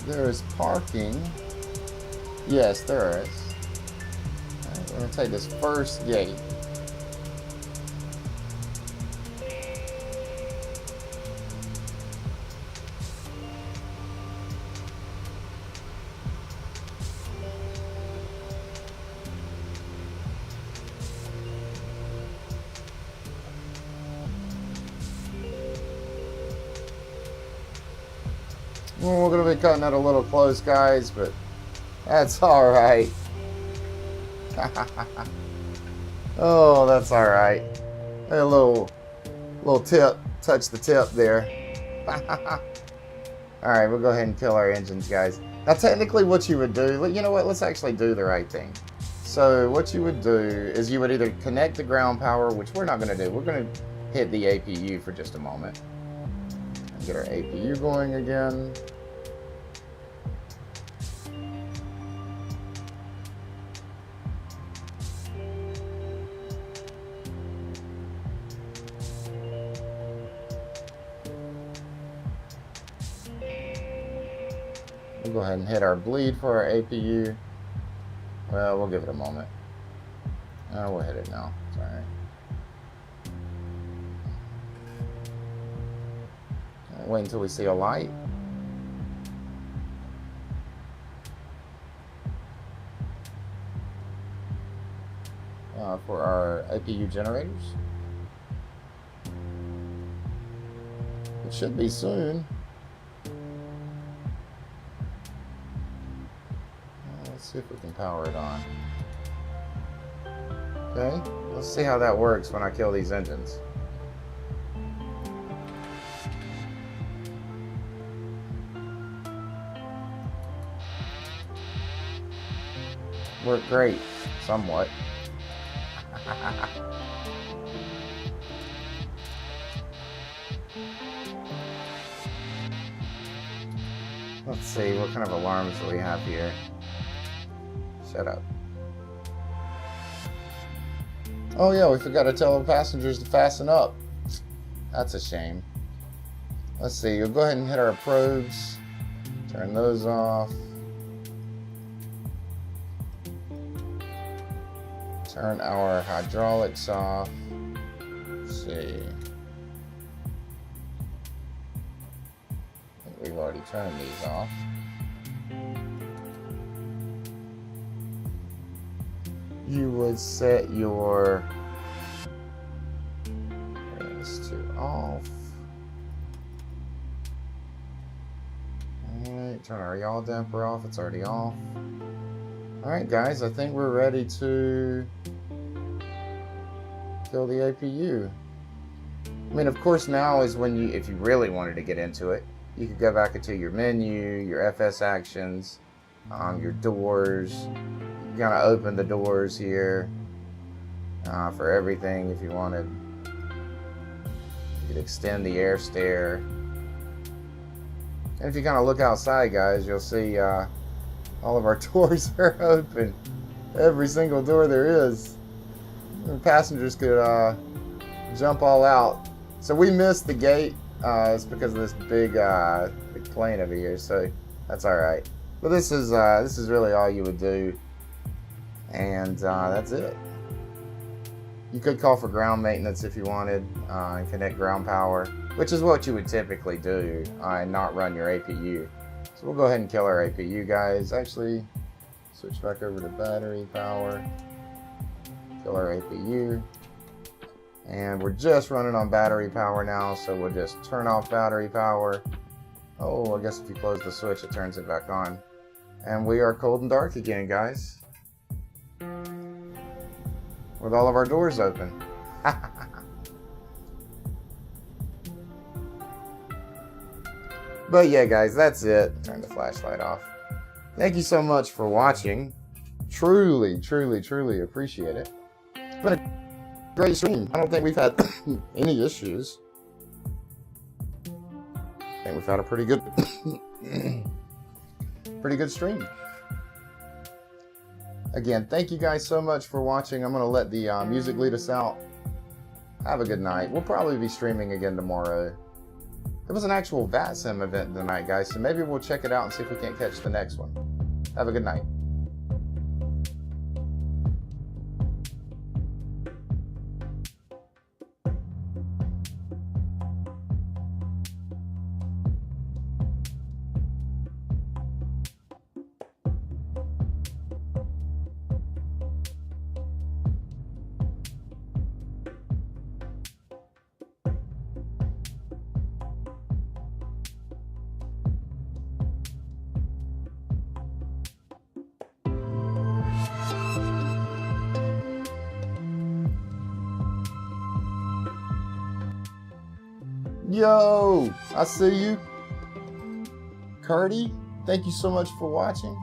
there is parking. Yes, there is. All right, we're going to take this first gate. Well, we're going to be cutting it a little close, guys, but that's all right. Oh, that's all right. A little tip, touch the tip there. All right, we'll go ahead and kill our engines, guys. Now, technically, what you would do, you know what? Let's actually do the right thing. So, what you would do is you would either connect the ground power, which we're not going to do. We're going to hit the APU for just a moment. Get our APU going again. We'll go ahead and hit our bleed for our APU. Well, we'll give it a moment. Oh, we'll hit it now. It's all right. Wait until we see a light. For our APU generators. It should be soon. Let's see if we can power it on. Okay, let's see how that works when I kill these engines. Worked great, somewhat. Let's see, what kind of alarms do we have here? Shut up. Oh yeah, we forgot to tell the passengers to fasten up. That's a shame. Let's see, we'll go ahead and hit our probes. Turn those off. Turn our hydraulics off. Let's see. I think we've already turned these off. You would set your this to off. Alright, turn our yaw damper off. It's already off. Alright guys, I think we're ready to kill the APU. I mean, of course, now is when you, if you really wanted to get into it, you could go back into your menu, your FS actions, your doors. You're gonna open the doors here for everything if you wanted. You could extend the air stair. And if you kind of look outside, guys, you'll see all of our doors are open. Every single door there is. And passengers could jump all out. So we missed the gate. It's because of this big plane over here. So that's all right. But this is really all you would do, and that's it. You could call for ground maintenance if you wanted and connect ground power, which is what you would typically do, and not run your APU. So we'll go ahead and kill our APU, guys. Actually, switch back over to battery power. Kill our APU. And we're just running on battery power now, so we'll just turn off battery power. Oh, I guess if you close the switch, it turns it back on. And we are cold and dark again, guys. With all of our doors open. But yeah, guys, that's it. Turn the flashlight off. Thank you so much for watching. Truly, truly, truly appreciate it. It's been a great stream. I don't think we've had any issues. I think we've had a pretty good stream. Again, thank you guys so much for watching. I'm going to let the music lead us out. Have a good night. We'll probably be streaming again tomorrow. It was an actual Vatsim event tonight, guys, so maybe we'll check it out and see if we can't catch the next one. Have a good night. Yo, I see you. Curdy, thank you so much for watching.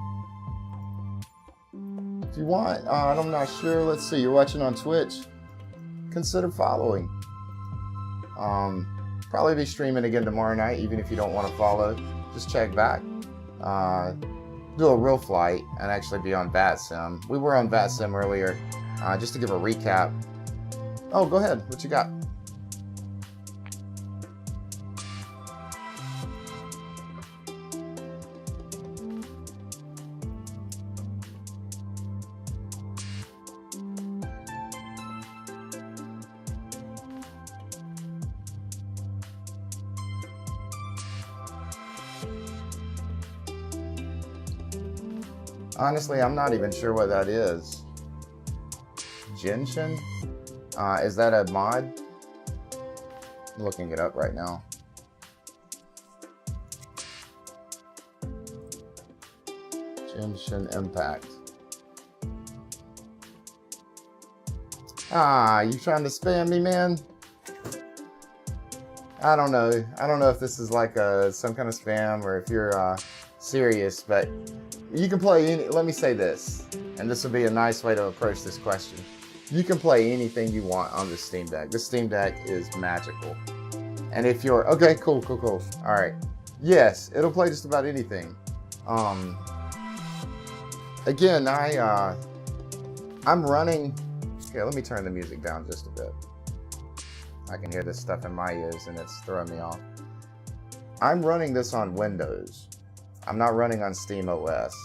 If you want, I'm not sure. Let's see, you're watching on Twitch. Consider following. Probably be streaming again tomorrow night, even if you don't want to follow. Just check back. Do a real flight and actually be on Vatsim. We were on Vatsim earlier. Just to give a recap. Oh, go ahead. What you got? Honestly, I'm not even sure what that is. Genshin? Is that a mod? I'm looking it up right now. Genshin Impact. You trying to spam me, man? I don't know. I don't know if this is like some kind of spam or if you're serious, but you can play any, let me say this, and this will be a nice way to approach this question. You can play anything you want on the Steam Deck. The Steam Deck is magical. And if you're, okay, cool. All right. Yes, it'll play just about anything. Again, I'm running, okay, let me turn the music down just a bit. I can hear this stuff in my ears and it's throwing me off. I'm running this on Windows. I'm not running on Steam OS,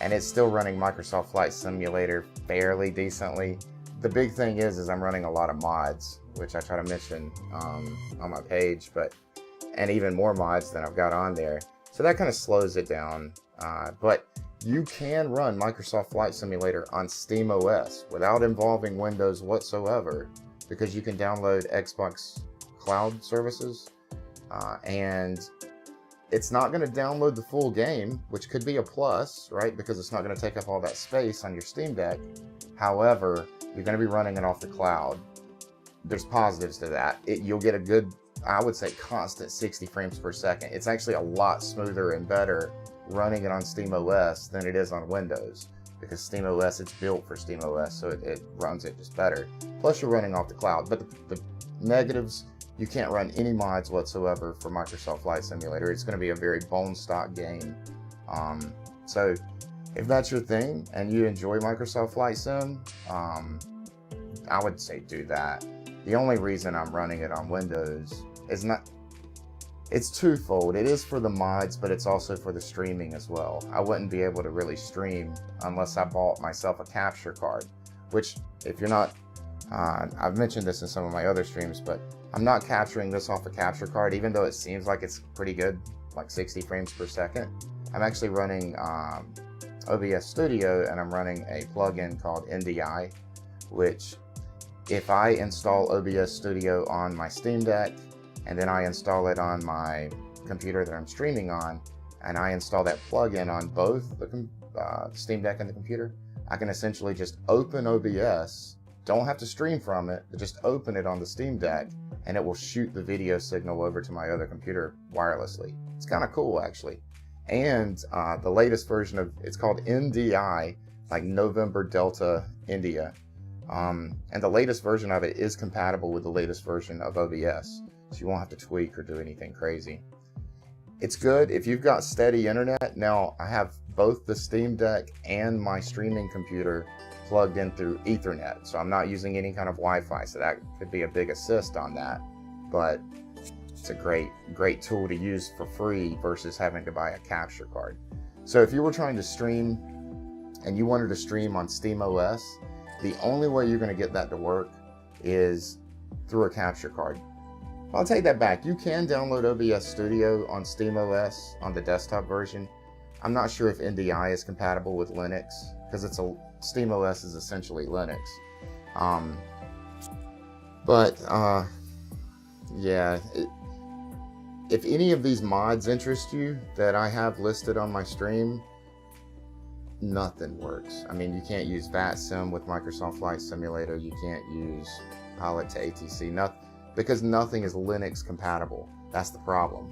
and it's still running Microsoft Flight Simulator fairly decently. The big thing is I'm running a lot of mods, which I try to mention on my page, and even more mods than I've got on there. So that kind of slows it down, but you can run Microsoft Flight Simulator on Steam OS without involving Windows whatsoever, because you can download Xbox Cloud services, and it's not going to download the full game, which could be a plus, right? Because it's not going to take up all that space on your Steam Deck. However, you're going to be running it off the cloud. There's positives to that. You'll get a good, I would say, constant 60 frames per second. It's actually a lot smoother and better running it on Steam OS than it is on Windows, because Steam OS, it's built for Steam OS, so it runs it just better. Plus, you're running off the cloud. But the negatives, you can't run any mods whatsoever for Microsoft Flight Simulator. It's going to be a very bone stock game. So if that's your thing and you enjoy Microsoft Flight Sim, I would say do that. The only reason I'm running it on Windows is it's twofold. It is for the mods, but it's also for the streaming as well. I wouldn't be able to really stream unless I bought myself a capture card, which, if you're not, I've mentioned this in some of my other streams, but I'm not capturing this off a capture card, even though it seems like it's pretty good, like 60 frames per second. I'm actually running OBS Studio, and I'm running a plugin called NDI, which if I install OBS Studio on my Steam Deck, and then I install it on my computer that I'm streaming on, and I install that plugin on both the Steam Deck and the computer, I can essentially just open OBS, don't have to stream from it, but just open it on the Steam Deck, and it will shoot the video signal over to my other computer wirelessly. It's kind of cool, actually. And the latest version of, it's called NDI, like November Delta India. And the latest version of it is compatible with the latest version of OBS, so you won't have to tweak or do anything crazy. It's good if you've got steady internet. Now, I have both the Steam Deck and my streaming computer plugged in through Ethernet, so I'm not using any kind of Wi-Fi, so that could be a big assist on that. But It's a great tool to use for free versus having to buy a capture card. So if you were trying to stream and you wanted to stream on SteamOS, the only way you're going to get that to work is through a capture card. I'll take that back. You can download OBS Studio on SteamOS on the desktop version. I'm not sure if NDI is compatible with Linux because SteamOS is essentially Linux. Yeah, if any of these mods interest you that I have listed on my stream, nothing works. I mean, you can't use Vatsim with Microsoft Flight Simulator. You can't use Pilot to ATC, because nothing is Linux compatible. That's the problem.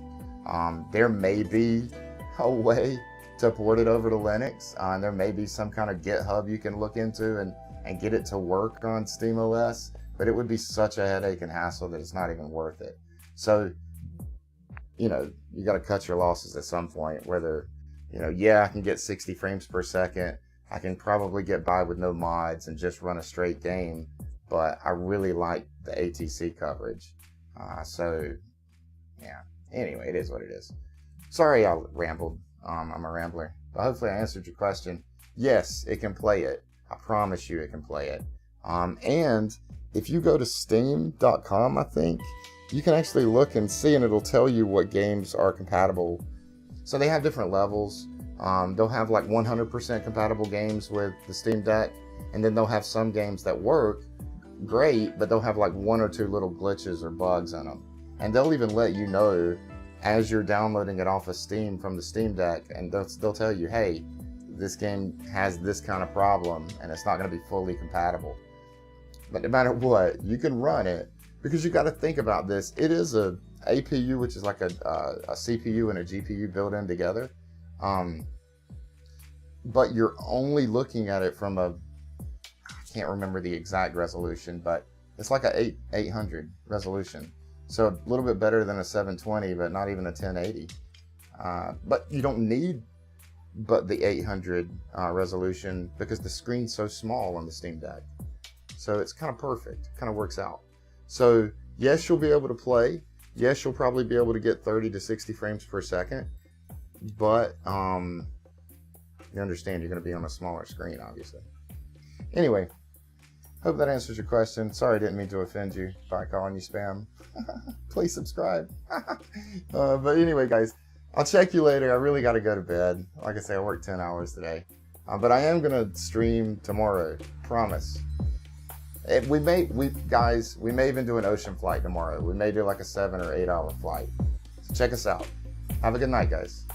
There may be a way to port it over to Linux. There may be some kind of GitHub you can look into and get it to work on SteamOS, but it would be such a headache and hassle that it's not even worth it. So, you got to cut your losses at some point, whether, yeah, I can get 60 frames per second. I can probably get by with no mods and just run a straight game, but I really like the ATC coverage. So, yeah. Anyway, it is what it is. Sorry I rambled. I'm a rambler. But hopefully I answered your question. Yes, it can play it. I promise you it can play it. And if you go to steam.com, I think, you can actually look and see, and it'll tell you what games are compatible. So they have different levels. They'll have like 100% compatible games with the Steam Deck, and then they'll have some games that work great, but they'll have like 1 or 2 little glitches or bugs in them. And they'll even let you know as you're downloading it off of Steam from the Steam Deck, and they'll tell you, hey, this game has this kind of problem and it's not going to be fully compatible. But no matter what, you can run it, because you got to think about this. It is a APU, which is like a CPU and a GPU built in together. But you're only looking at it from I can't remember the exact resolution, but it's like a 800 resolution. So a little bit better than a 720, but not even a 1080. But you don't need but the 800 resolution because the screen's so small on the Steam Deck. So it's kind of perfect, kind of works out. So yes, you'll be able to play. Yes, you'll probably be able to get 30 to 60 frames per second. But you understand you're going to be on a smaller screen, obviously. Anyway, hope that answers your question. Sorry, I didn't mean to offend you by calling you spam. Please subscribe. But anyway, guys, I'll check you later. I really got to go to bed. Like I say, I worked 10 hours today. But I am going to stream tomorrow. Promise. We may even do an ocean flight tomorrow. We may do like a 7 or 8 hour flight. So check us out. Have a good night, guys.